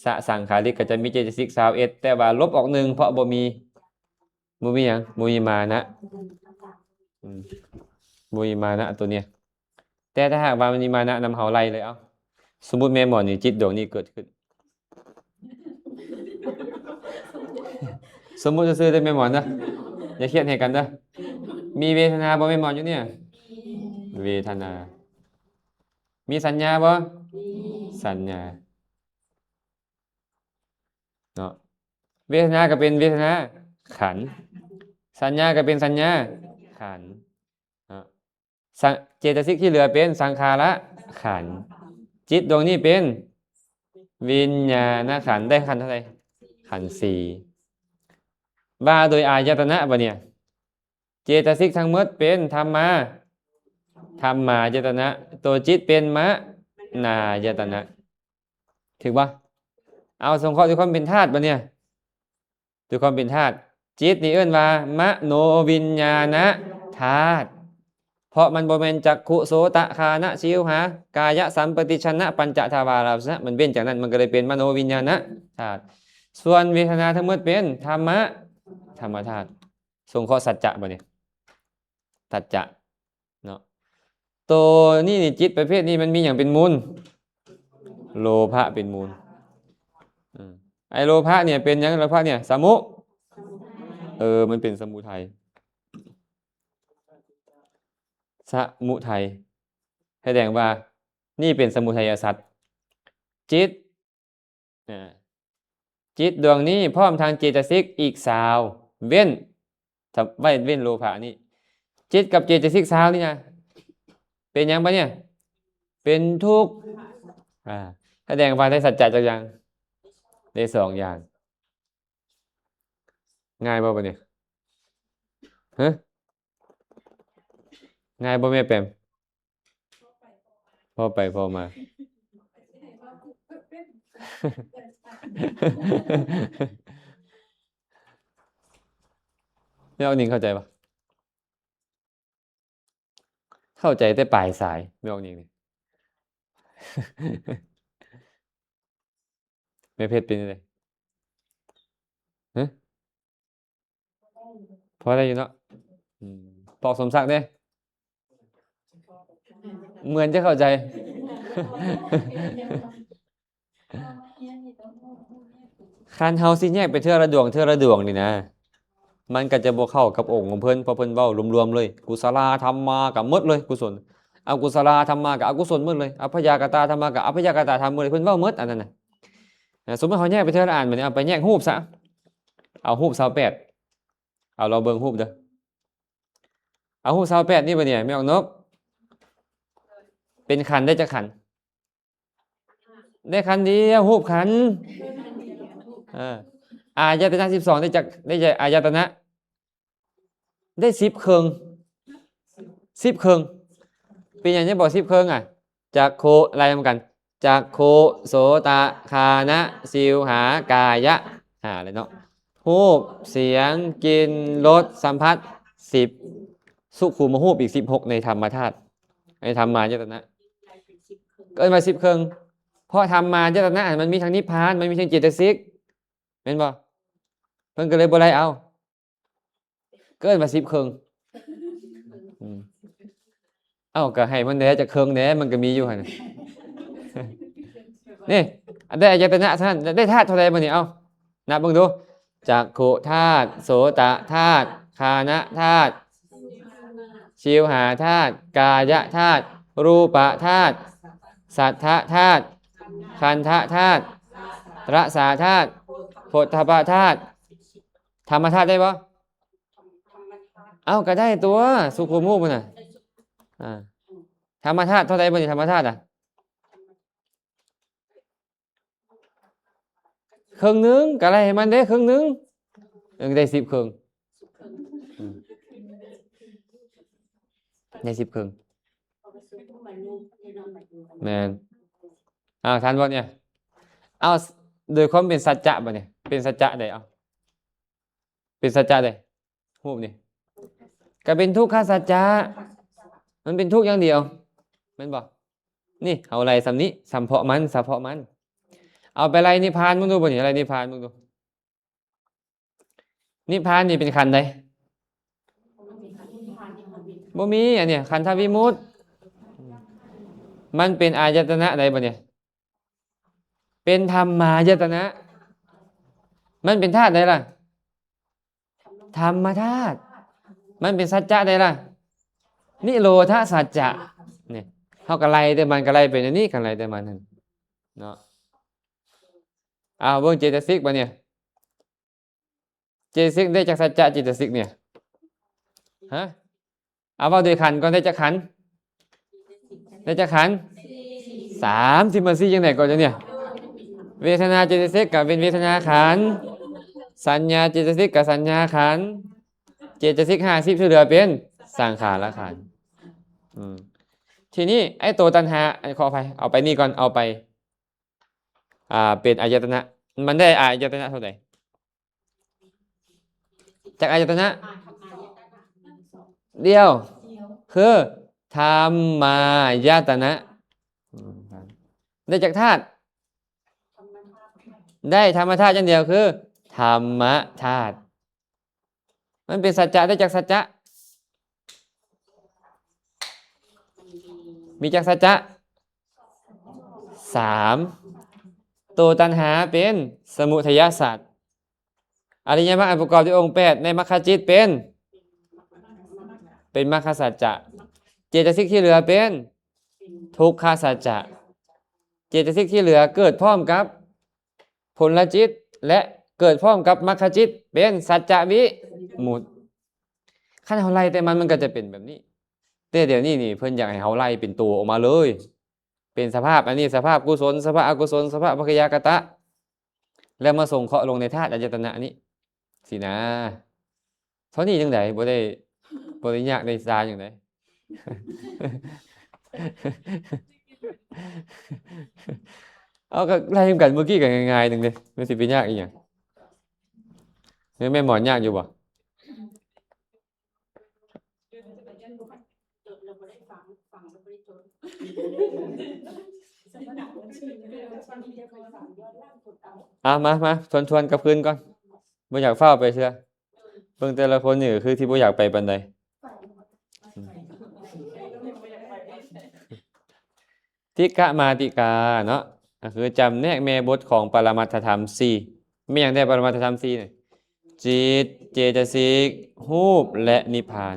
Speaker 1: สสังขาริกก็จะมีเจตสิก21แต่ว่าลบออก1เพราะบ่มีหยังบ่มีมานะบ่มีมานะตัวเนี้ยแต่ถ้าหากว่ามันมีมานะนำเฮาไล่เลยสมมุติแม่หมอนี่จิตดวงนี้เกิดขึ้น สมมุติจะซื้อได้แม่หมอนนะอย่าเครียดให้กันนะมีเวทนาบ่แม่หมอนอยู่เนี่ยเวทนามีสัญญาบ่สัญญาเนาะเวทนาก็เป็นเวทนาขันธ์สัญญาก็เป็นสัญญาขันธ์เจตสิกที่เหลือเป็นสังขารขันธ์จิตดวงนี้เป็นวิญญาณขันธ์ได้ขันธ์เท่าไหร่ขันธ์สี่ว่าโดยอายตนะบ่เนี่ยเจตสิกทั้งหมดเป็นธรรมายตนะตัวจิตเป็นมนายตนะถูกปะเอาสงเคราะห์ด้วยความเป็นธาตุบ่เนี่ยด้วยความเป็นธาตุจิตนี่เอิ้นว่ามโนวิญญาณธาตุเพราะมันบ่แม่นจักขุโสตคานะชิวหากายสัมปติชนะปัญจทวาราสนะมันเว้นจากนั้นมันก็เลยเป็นมโนวิญญาณธาตุส่วนเวทนาทั้งหมดเป็นธรรมธาตุสงเคราะห์สัจจะบ่เนี่ยสัจจะเนาะตัวนี่จิตประเภทนี้มันมีอย่างเป็นมูลโลภะเป็นมูลไอโลภะเนี่ยเป็นยังโลภะเนี่ยสมุมันเป็นสมุทัยสมุทัยแสดงว่านี่เป็นสมุทัยสัตว์จิตดวงนี้พร้อมทางเจตสิกอีกเว้นโลภะนี่จิตกับเจตสิกนี่นะเป็นยังปะเนี่ยเป็นทุกข์แสดงว่าได้สัจจะจักอย่างได้2อย่างง่ายบ่ปะเนี่ยฮะง่ายบ่แม่แปมพอไปพอมา ไม่เอาหนิงเข้าใจปะเข้าใจแต่ปลายสายไม่เอาหนิง ไม่เพชรเป็นอะไรฮะพอได้อยู่เนาะอืมปอกสมศักดิ์เนี่ยเหมือนจะเข้าใจ คันเฮาสิแยกไปเทื่อละดวงเทื่อละดวงนี่นะมันก็จะบ่เข้ากับองค์ของเพิ่นเพราะเพิ่นเว้ารวมๆเลยกุศลธรรมมากับหมดเลยกุศลอกุศลธรรมมากับอกุศลหมดเลยอัพยากตาธรรมมากับอัพยากตาธรรมหมดเลยเพิ่นเว้าหมดอันนั้นน่ะสมมุติเฮาแยกไปเทื่อละอันบัดนี้เอาไปแยกรูปซะเอารูป28เอาเราเบิ่งรูปเด้อเอารูป28นี่บัดนี้แม่ออกนกเป็นขันธ์ได้จักขันธ์ได้ขันธ์เดียวรูปขันธ์อายตนะ12ได้จากอายตนะได้10เครื่อง10เครื่องเป็นอย่างนี้บอก10เครื่องอ่ะจากโคอะไรเหมือนกันจากโคโสตะคานะสิวหากายะเลยเนาะรูปเสียงกลิ่นรสสัมผัส10สุขูมรูปอีก16ในธรรมธาตุในธรรมายตนะเกินมา10เครื่องเพราะธรรมายตนะมันมีทั้งนิพพานมันมีทั้งเจตสิกเห็นบ่เพิ่นก็เลยบ่ได้เอาเกินมา10เครื่องเอ้าก็ให้มันแหน่จะเครื่องแหน่มันก็มีอยู่หั่นนี่ได้อายตนะท่านได้ธาตุเท่าใดบัดนี้เอ้านับเบิ่งดูจักขุธาตุโสตธาตุฆานะธาตุชิวหาธาตุกายธาตุรูปธาตุสัทธธาตุคันธธาตุรสาธาตุโผฏฐัพพธาตุธรรมธาตุได้ปะเอ้าก็ได้ตัวสุขุมูมันน่ะธรรมธาตุเท่าไหร่บัดนี้ธรรมธาตุอ่ะครึ่งหนึงก็ได้ให้มันได้ครึ่งหนึงได้10ครึ่งได้10ครึ่งแม่นทันบ่เนี่ยเอาโดยความเป็นสัจจะบ่เนี่ยเป็นสัจจะได้เอาเป็นสัจจะได้รูปนี่ก็เป็นทุกขสัจจะมันเป็นทุกข์อย่างเดียวแม่นบ่นี่เอาอะไรสำนี้สัมเพาะมันเฉพาะมันเอาไปไล่นิพพานมึงดูบ่นี่อะไรนิพพานมึงดูนิพพานนี่เป็นขันธ์ใดบ่มีอันเนี้ยขันธวิมุตติมันเป็นอายตนะใดบ่เนี่ยเป็นธรรมายตนะมันเป็นธาตุใดล่ะธรรมธาตุมันเป็นสัจจะใดล่ะนิโรธสัจจะเนี่ยเฮาก็ไล่แต่มันก็ไล่ไปอันนี้ก็ไล่แต่มันนั่นเนาะเบิ่งเจตสิกบ่เนี่ยเจตสิกได้จากสัจจะเจตสิกเนี่ยเอาว่าด้วยขันธ์ก่อนได้จากขันธ์ได้จากขันธ์3ที่มันสิจังได๋ก่อนเนี่ยเวทนาเจตสิกกับเป็นเวทนาขันธ์สัญญาเจตสิกกับสัญญาขันธ์เจตสิก50ที่เหลือเป็นสังขารขันธ์ทีนี้ไอ้ตัวตัณหาขออภัยเอาไปนี่ก่อนเอาไปเป็นอายตนะมันได้อายตนะเท่าไหร่จากอายตนะเดียวคือธรรมายตนะได้จากธาตุได้ธรรมธาตุอย่างเดียวคือธรรมธาตุมันเป็นสัจจะได้จากสัจจะมีจากสัจจะ3ตัวตัณหาเป็นสมุทัยสัจอริยมรรคอันประกอบด้วยองค์8ในมรรคจิตเป็นมรรคสัจจะเจตสิกที่เหลือเป็นทุกขสัจจะเจตสิกที่เหลือเกิดพร้อมกับผลจิตและเกิดพร้อมกับมรรคจิตเป็นสัจจะวิมุตติขั้นเฮาไล่แต่มันก็จะเป็นแบบนี้แต่เดี๋ยวนี้นี่เพิ่นอยากให้เฮาไล่เป็นตัวออกมาเลยเป็นสภาพอันนี้สภาพกุศลสภาพอกุศลสภาพอภคยากตะแล้วมาส่งเคราะห์ลงในธาตุอายตนะนี้สินะเท่านี้จังได๋บ่ได้ยากได้ซาจังได๋เอาก็ไล่กันเมื่อกี้ก็ง่ายๆนึงเด้มันสิไปยากอีหยังแม่หมอนยากอยู่บ่ มาทวนกับพื้นก่อนบ่อยากเฝ้าไปเชื่อเบิ่งแต่ละคนนี่ก็คือที่บ่อยากไปปานใดทิกะมาติกาเนาะก็คือจำแนกแม่บทของปรมัตถธรรม4มีหยังได้ปรมัตถธรรม4นี่จิตเจตสิกรูปและนิพพาน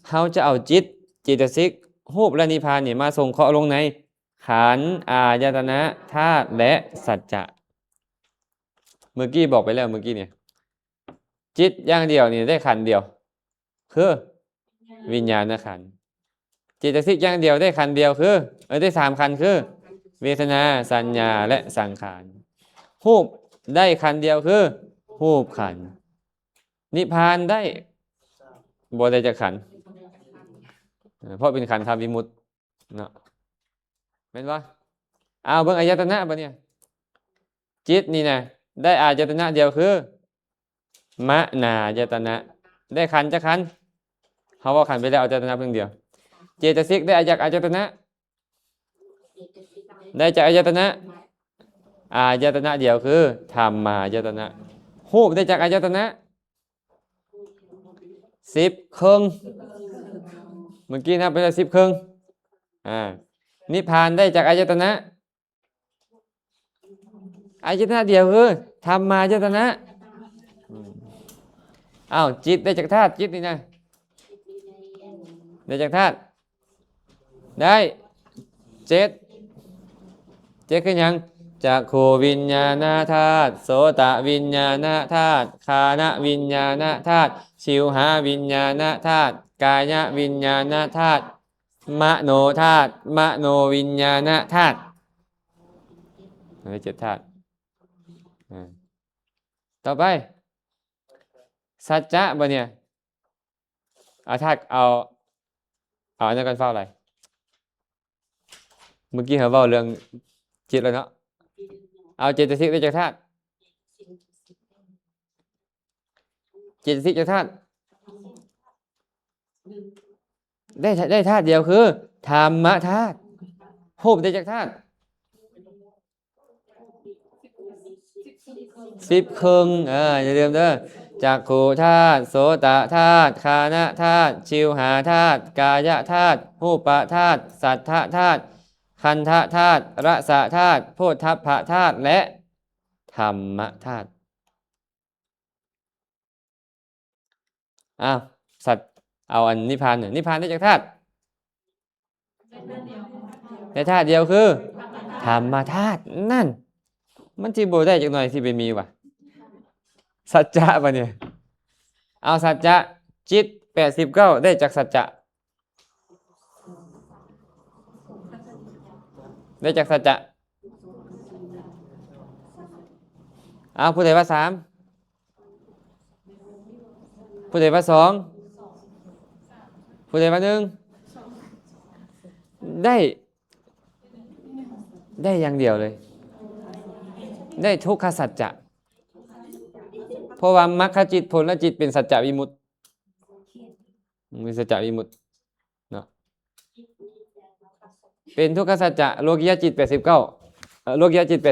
Speaker 1: เฮาจะเอาจิตเจตสิกรูปและนิพพานนี่มาส่งเคราะห์ลงในขันธ์อายตนะธาตุและสัจจะเมื่อกี้บอกไปแล้วเมื่อกี้เนี่ยจิตอย่างเดียวนี่ได้ขันธ์เดียวคือวิญญาณขันธ์เจตสิกอย่างเดียวได้ขันธ์เดียวคือได้3ขันธ์คือเวทนาสัญญาและสังขารรูปได้ขันธ์เดียวคือรูปขันธ์นิพพานได้บ่ได้จักขันธ์เพราะเป็นขันธ์ธรรมวิมุตติเนาะแม่นบ่เอาเบิ่งอายตนะบัดเนี่ยจิตนี่นะได้อายตนะเดียวคือมนายตนะได้ขันธ์จักขันธ์เฮาว่าขันธ์ไปแล้วอายตนะเพียงเดียวเจตสิกได้จากอายตนะได้จากอายตนะอายตนะเดียวคือธรรมายตนะรูปได้จากอายตนะ10ครึ่งเมื่อกี้นับไปแล้ว10ครึ่งนิพพานได้จากอายตนะอายตนะเดียวคือธรรมายตนะจิตได้จากธาตุจิตนี่นะได้จากธาตุได้7คือหยังจักขูวิญญาณธาตุโสตวิญญาณธาตุฆานวิญญาณธาตุชิวหาวิญญาณธาตุกายวิญญาณธาตุมโนธาตุมโนวิญญาณธาตุได้7ธาตุต่อไปสัจจะบ่เนี่ยธาตุเอาอันนั้นกันเฝ้าอะไรเมื่อกี้เขาเว้าเรื่องจิตแล้วเนาะเอาเจตสิกได้จากธาตุเจตสิกจากธาตุได้ธาตุเดียวคือธรรมธาตุรูปได้จากธาตุ10ครึ่งอย่าลืมเด้อจักขุธาตุโสตธาตุฆานธาตุชิวหาธาตุกายธาตุรูปธาตุสัทธธาตุคันธธาตุรสธาตุโพธพภธาตุและธรรมธาตุสัตว์เอาอันนิพพานนิพพานได้จากธาตุได้ธาตุเดียวคือธรรมธาตุนั่นมันที่บ่ได้จากหน่อยที่ไปมีว่ะสัจจะป่ะเนี่ยเอาสัจจะจิต89ได้จากสัจจะได้จากสัจจะเอาผู้ใดว่า3ผู้ใดว่า2ผู้ใดว่า1ได้อย่างเดียวเลยได้ทุกขสัจจะเพราะว่ามรรคจิตผลจิตเป็นสัจจะวิมุตติมีสัจจะวิมุตติเนาะเป็นทุกขสัจจะโลกิยะจิต89โลกิยะจิต81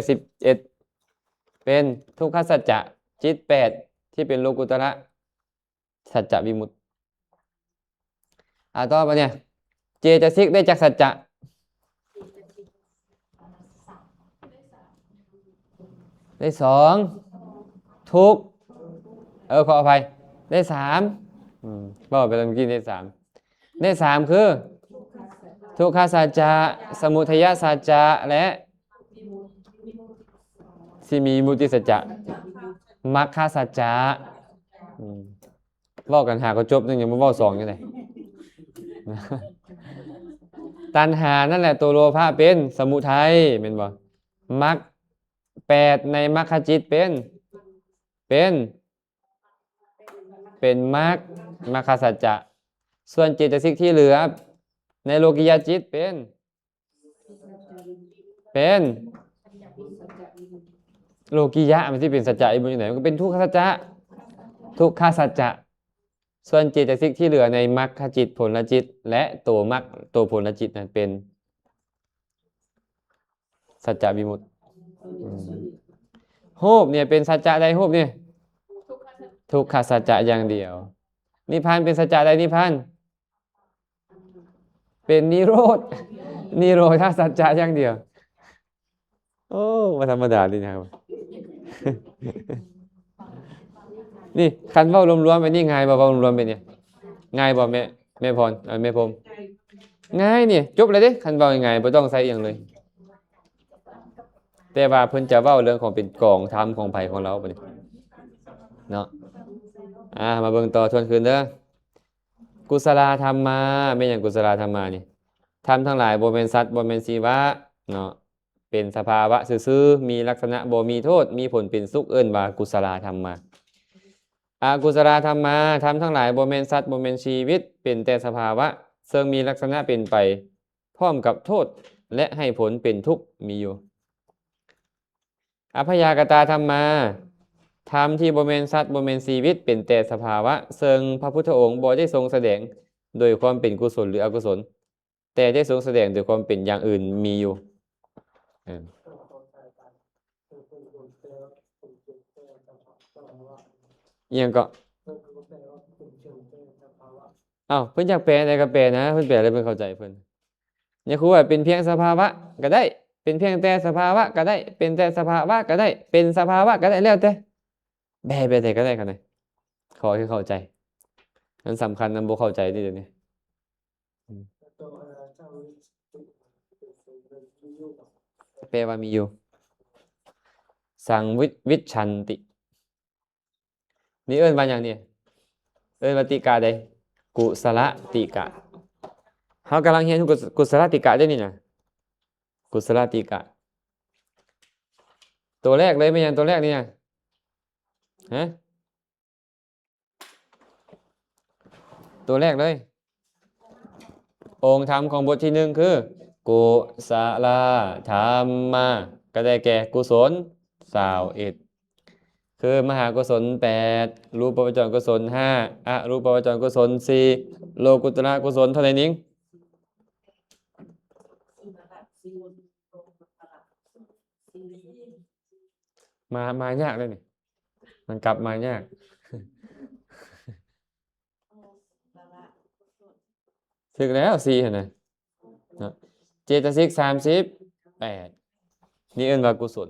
Speaker 1: เป็นทุกขสัจจะจิต8ที่เป็นโลกุตระสัจจะวิมุตติต่อไปเนี่ยเจตสิกได้จากสัจจะได้2ทุกขออภัยได้3บอกไปเมื่อกี้ได้3ได้3คือทุกขสัจจะสมุทัยสัจจะและสิมีมุติสัจจะมรรคสัจจะบอกกันหาก็จบนึงยังไม่บอก2ยังไงตัณหานั่นแหละตัวโลภะเป็นสมุทัยเป็นบ่มรรค8ในมรรคจิตเป็นมรรคสัจจะส่วนเจตสิกที่เหลือในโลกิยะจิตเป็นโลกิยะมันที่เป็นสัจจะอีกอย่างไหนมันก็เป็นทุกขสัจจะส่วนเจตสิกที่เหลือในมรรคจิตผลจิตและตัวมรรคตัวผลจิตนั้นเป็น สัจจะวิมุตติรูปเนี่ยเป็นสัจจะใดรูปเนี่ย
Speaker 2: ทุกข์สัจ
Speaker 1: ทุกขสัจจะอย่างเดียว นิพพานเป็นสัจจะใดนิพพานเป็นนิโรธ นิโรธาสัจจะอย่างเดียว โอ้มาธรรมดาดีนะครับ นี่คันเว้ารวมๆไปนี่ง่ายบ่เว้ารวมๆไปเนี่ยง่ายบ่แม่พรแม่พรมง่ายนี่จบเลยเด้คันเว้าง่ายๆบ่ต้องใส่อย่างเลย แต่ว่าเพิ่นจะเว้าเรื่องของเป็นกองธรรมของไผของเราบัดนี้เนาะมาเบิ่งต่อทวนคืนเด้อกุศลธรรมาแม่นหยังกุศลธรรมานี่ธรรมทั้งหลายบ่แม่นสัตว์บ่แม่นชีวะเนาะเป็นสภาวะซื่อๆมีลักษณะบ่มีโทษมีผลเป็นสุขเอิ้นว่ากุศลธรรมาอกุศลธรรมาธรรมทั้งหลายบ่แม่นสัตว์บ่แม่นชีวิตเป็นแต่สภาวะซึ่งมีลักษณะเป็นไปพร้อมกับโทษและให้ผลเป็นทุกข์มีอยู่อพยากตาธรรมาธรรมที่บ่แม่นสัตว์บ่แม่นชีวิตเป็นแต่สภาวะซึ่งพระพุทธองค์บ่ได้ทรงแสดงโดยความเป็นกุศลหรืออกุศลแต่ได้ทรงแสดงโดยความเป็นอย่างอื่นมีอยู่อิหยังก็เพิ่นอยากแปลอะไรก็แปลนะเพิ่นแปลอะไรเพิ่นเข้าใจเพิ่นอย่าคูว่าเป็นเพียงสภาวะก็ได้เป็นเพียงแต่สภาวะก็ได้เป็นแต่สภาวะก็ได้เป็นสภาวะก็ได้แล้วแต่แปลไปแต่ก็ได้กันเลยขอให้เข้าใจมันสำคัญนำบ่เข้าใจที่เดี๋ยวนี้แปลว่ามีอยู่สังวิชชันตินี่เอิ้นว่าหยังนี่เอิ้นว่าติกะใดกุศลติกะเฮากำลังเรียนกุศลติกะได้นี่นะกุศลติกะตัวแรกเลยไม่ยังตัวแรกนี่นะฮะตัวแรกเลยองค์ธรรมของบทที่หนึ่งคือกุศลธรรมก็ได้แก่กุศล21คือมหากุศล8รูปปัจจรกุศล5อรูปปัจจรกุศล4โลกุตระกุศลเท่าไหร่นิ้งมายากเลยนี่มันกลับมายากถึงแล้ว4เห็นไหมเจตสิก38นี่เอิ้นว่ากุศล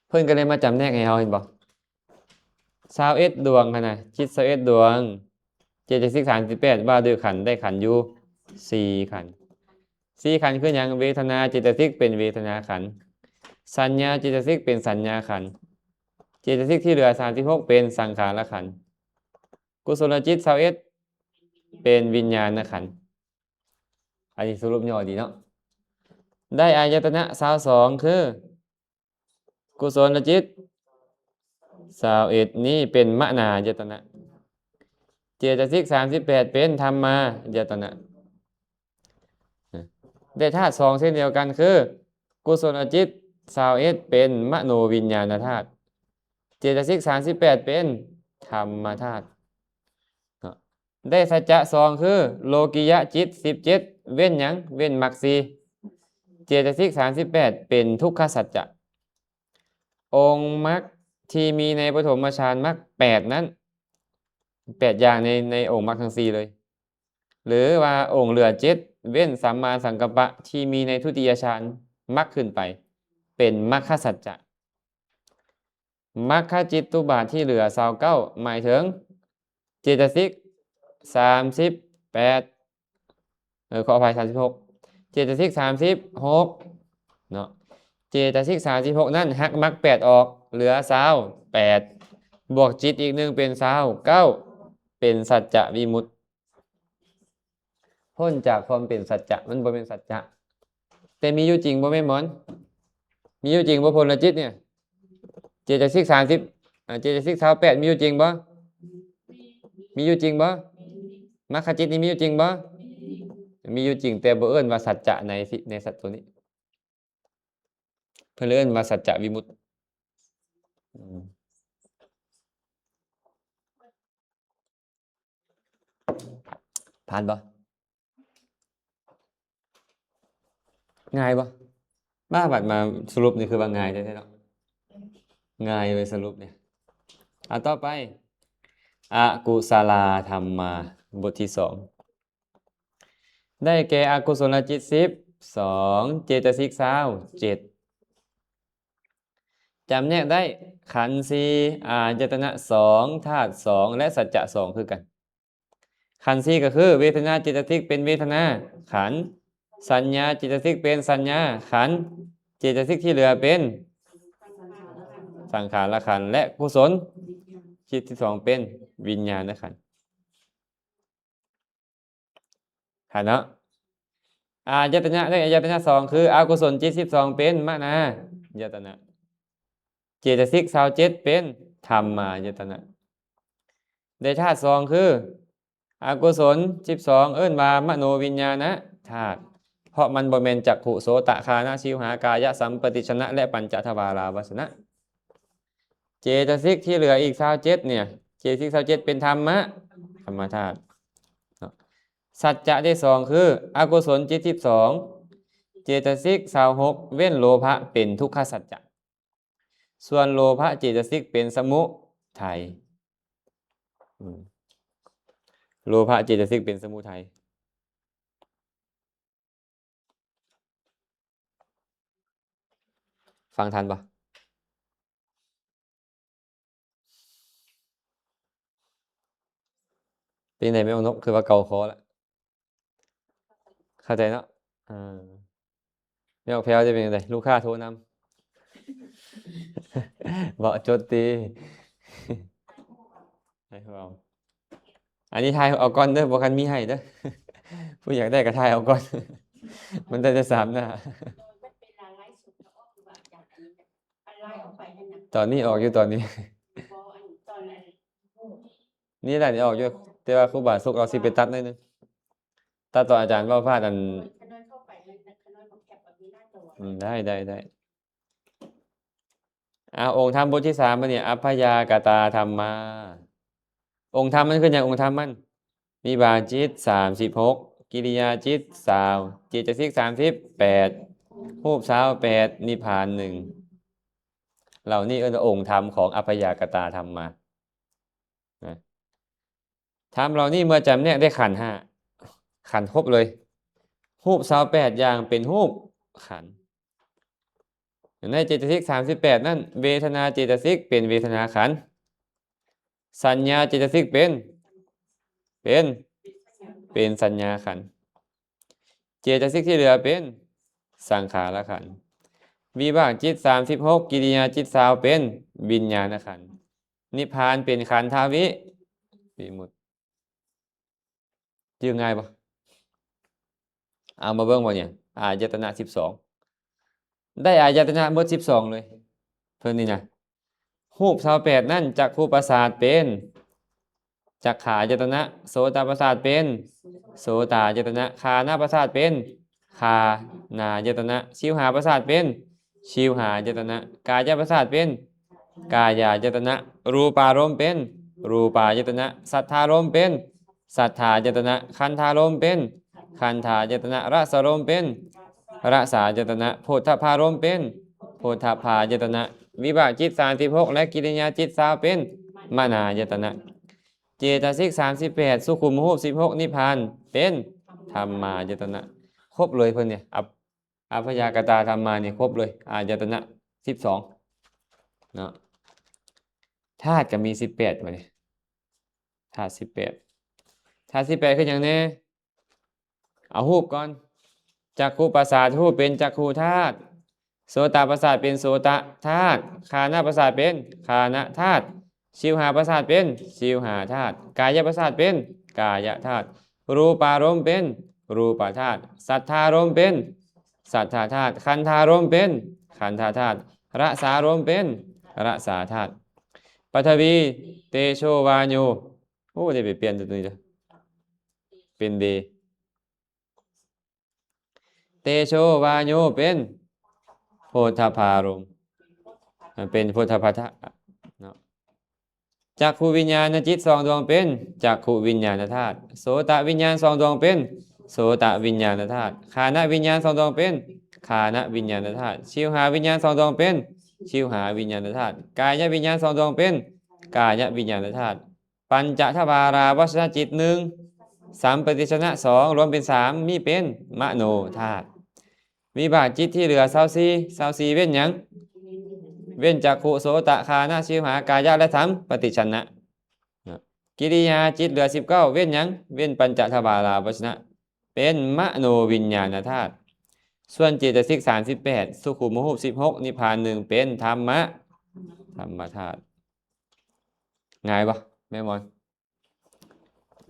Speaker 1: เพิ่นก็เลยมาจำแนกให้เฮาเห็นบ่21ดวงหั่นน่ะจิต21ดวงเจตสิก38ว่าด้วยขันธ์ได้ขันธ์อยู่4ขันธ์4ขันธ์คือหยังเวทนาเจตสิกเป็นเวทนาขันธ์สัญญาเจตสิกเป็นสัญญาขันธ์เจตสิกที่เหลือ36เป็นสังขารขันธ์กุศลจิต21เป็นวิญญาณขันธ์อันนี้สรุปย่อดีเนาะได้อายตนะ22คือกุศลจิต21นี้เป็นมนายตนะเจตสิก38เป็นธรรมายตนะได้ธาตุ2เช่นเดียวกันคือกุศลจิต21เป็นมโนวิญญาณธาตุเจตสิก38เป็นธรรมธาตุได้สัจจะ2คือโลกิยะจิต17เว้นหยังเว้นมรรค4เจตสิก38เป็นทุกขสัจจะองค์มรรคที่มีในปฐมฌานมรรค8นั้น8อย่างในองค์มรรคทั้ง4เลยหรือว่าองค์เหลือ7เว้นสัมมาสังกัปปะที่มีในทุติยฌานมรรคขึ้นไปเป็นมรรคสัจจะมรรคจิตตุบาทที่เหลือ29หมายถึงเจตสิก38ขออภัย36เจตสิก36เนาะเจตสิก36นั่นหักมรรค8ออกเหลือ28บวกจิตอีก1เป็น29เป็นสัจจะวิมุตติพ้นจากความเป็นสัจจะมันบ่เป็นสัจจะแต่มีอยู่จริงบ่แม่นหมอนมีอยู่จริงบ่พลจิตเนี่ยเจตสิก30เจตสิก28มีอยู่จริงบ่มีอยู่จริงบ่มรรคจิตนี่มีอยู่จริงบ่มีอยู่จริงแต่บ่เอิ้นว่าสัจจะในสัตว์ตัวนี้เพิ่นเอิ้นว่าสัจจะวิมุตติผ่านบ่ง่ายบ่ บ้าบัดมาสรุปนี่คือว่าง่ายแท้ๆเนาะง่ายเลยสรุปเนี่ยต่อไปอกุศลธรรมาบทที่สองได้แก่อกุศลจิต12เจตสิก27จำแนกได้ขันธ์สี่อายตนะ2ธาตุ2และสัจจะ2คือกันขันธ์สี่ก็คือเวทนาเจตสิกเป็นเวทนาขันธ์สัญญาเจตสิกเป็นสัญญาขันธ์เจตสิกที่เหลือเป็นสังขารขันธ์และกุศลจิตที่สองเป็นวิญญาณขันธ์ขันธ์เนาะอายตนะได้อายตนะ2คืออกุศลจิต12เป็นมนายตนะเจตสิก27เป็นธรรมายตนะได้ธาตุ2คืออกุศล12เอิ้นว่ามโนวิญญาณธาตุเพราะมันบ่แม่นจักขุโสตคานะชิวหากายสัมปติชนะและปัญจทวาราวาสนะเจตสิกที่เหลืออีก27เนี่ยเจตสิก27เป็นธรรมธาตุสัจจะได้2คืออกุศลจิต12เจตสิก26เว้นโลภะเป็นทุกขสัจจะส่วนโลภะเจตสิกเป็นสมุทัยโลภะเจตสิกเป็นสมุทัยฟังทันปะเป็นไหนไม่เอานกคือว่าเกาคอแล้วเข้าใจเนาะไม่เอาแพ้วจะเป็นยังไงลูกค้าโทรนำบอกโจทย์ตีให้เราอันนี้ทายเอาก่อนเด้อบอกกันมีให้เด้อผู้อยากได้ก็ทายเอาก่อน มันได้จะ3 หน้าตอนนี้ออกอยู่ตอนนี้ นี่แหละนี่ออกอยู่แต่ว่าครูบาสุกเราสิไปตัดหน่อยนึงตัดต่ออาจารย์ว่าพลาดอันได้องค์ธรรมบทที่3มันเนี่ยอัพพยากตาธรรมาองค์ธรรมมันคืออย่างองค์ธรรมมันมีบาจิต36กิริยาจิต20เจตสิก38รูป28นิพพาน1เหล่านี้เป็นองค์ธรรมของอัพพยากตาธรรมาธรรมเหล่านี้เมื่อจำเนี่ยได้ขันธ์5ขันธ์ครบเลยรูป28อย่างเป็นรูปขันธ์ในเจตสิก38นั่นเวทนาเจตสิกเป็นเวทนาขันธ์สัญญาเจตสิกเป็นสัญญาขันธ์เจตสิกที่เหลือเป็นสังขารขันธ์วิบากจิต36กิริยาจิต20เป็นวิญญาณขันธ์นิพพานเป็นขันธวิมุตติยืงง่ายปะเอามาเบิ่งบ่เนี่ยอายตนะ12ได้อายตนะหมด12เลยเพิ่นนี่นะรูป28นั่นจักขุประสาทเป็นจักขายตนะโสตประสาทเป็นโสตายตนะคานาประสาทเป็นคานายตนะชิวหาประสาทเป็นชิวหายตนะกายประสาทเป็นกายายตนะรูปารมณ์เป็นรูปายตนะสัทธารมณ์เป็นสัทธายตนะคันธารมณ์เป็นคันธายตนะรสารมณ์เป็นรสายตนะโพธพารมณ์เป็นโพธพายตนะวิบากจิต36และกิริยาจิต20เป็นมนายตนะเจตสิก38สุขุมรูป16นิพพานเป็นธรรมายตนะครบเลยเพิ่นเนี่ยอัพยากตาธรรมาเนี่ยครบเลยอายตนะ12เนาะธาตุก็มี18มาเนี่ยธาตุ18ธาตุ18คืออย่างนี้เอารูปก่อนจักขุประสาทรูปเป็นจักขุธาตุโสตประสาทเป็นโสตธาตุคานะประสาทเป็นคานะธาตุชิวหาประสาทเป็นชิวหาธาตุกายประสาทเป็นกายธาตุรูปารมณ์เป็นรูปธาตุสัทธารมณ์เป็นสัทธาธาตุคันธารมณ์เป็นคันธาธาตุรสารมณ์เป็นรสาธาตุปฐวีเตโชวาโยโอ้ได้ไปเปลี่ยนตัวนี้จ้ะเป็นเดเตโชวาโยเป็นโพธพารมณ์เป็นโพธพาทะเนาะจักขุวิญญาณจิต2 ดวงเป็นจักขุวิญญาณธาตุโสตวิญญาณ2 ดวงเป็นโสตวิญญาณธาตุคานวิญญาณ2 ดวงเป็น คานะวิญญาณธาตุชิวหาวิญญาณสองดวงเป็นชิวหาวิญญาณธาตุกายวิญญาณสองดวงเป็นกายวิญญาณธาตุปัญจทวาราวัชนะจิตหนึ่งสัมปติชนะสองรวมเป็นสามมีเป็นมโนธาตุวิบากจิตที่เหลือ24เว้นหยังเว้นจักขุโสตคานะชิวหากายะและธรรมปฏิชนะกิริยาจิตเหลือ19เว้นหยังเว้นปัญจทวาราวัชนะเป็นมโนวิญญาณธาตุส่วนเจตสิก38สุขุมหูป16นิพพาน1เป็นธรรมธาตุง่ายปะแม่มอน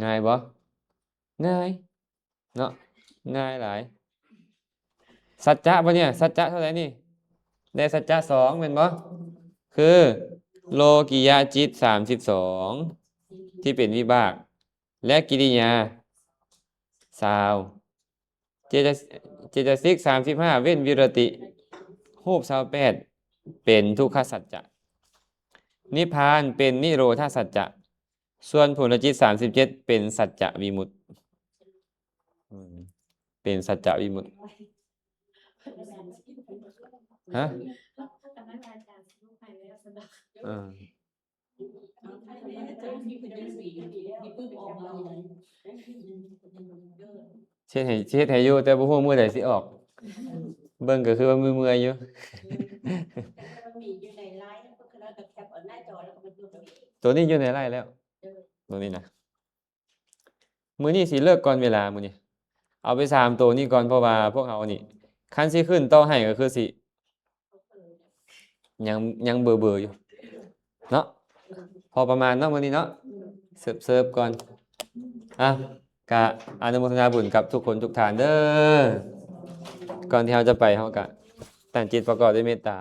Speaker 1: ง่ายปะง่ายเนาะง่ายหลายสัจจะปะเนี่ยสัจจะเท่าไหร่นี่ได้สัจจะ2เป็นปะคือโลกิยาจิต32ที่เป็นวิบากและกิริยา20เจตสิก35เว้นวิรติรูป28เป็นทุกขสัจจะนิพพานเป็นนิโรธาสัจจะส่วนผลจิต37เป็นสัจจะวิมุตติเป็นสัจจะวิมุตติฮะเช็ดให้อยู่แต่บ่ฮู้มื้อใดสิออกเบิ่งก็คือว่ามือเมื่อยอยู่ ตัวนี้อยู่ในไร่แล้วตัวนี้นะมื้อนี้สิเลิกก่อนเวลามื้อนี้เอาไป3ตัวนี้ก่อนเพราะว่าพวกเฮานี่คันสิขึ้นต่อให้ก็คือสิยังเบื่ออยู่เนาะพอประมาณเนาะมื้อนี้เนาะเสิร์ฟก่อนกะอนุโมทนาบุญกับทุกคนทุกท่านเด้อก่อนที่เราจะไปเรากะตั้งจิตประกอบด้วยเมตตา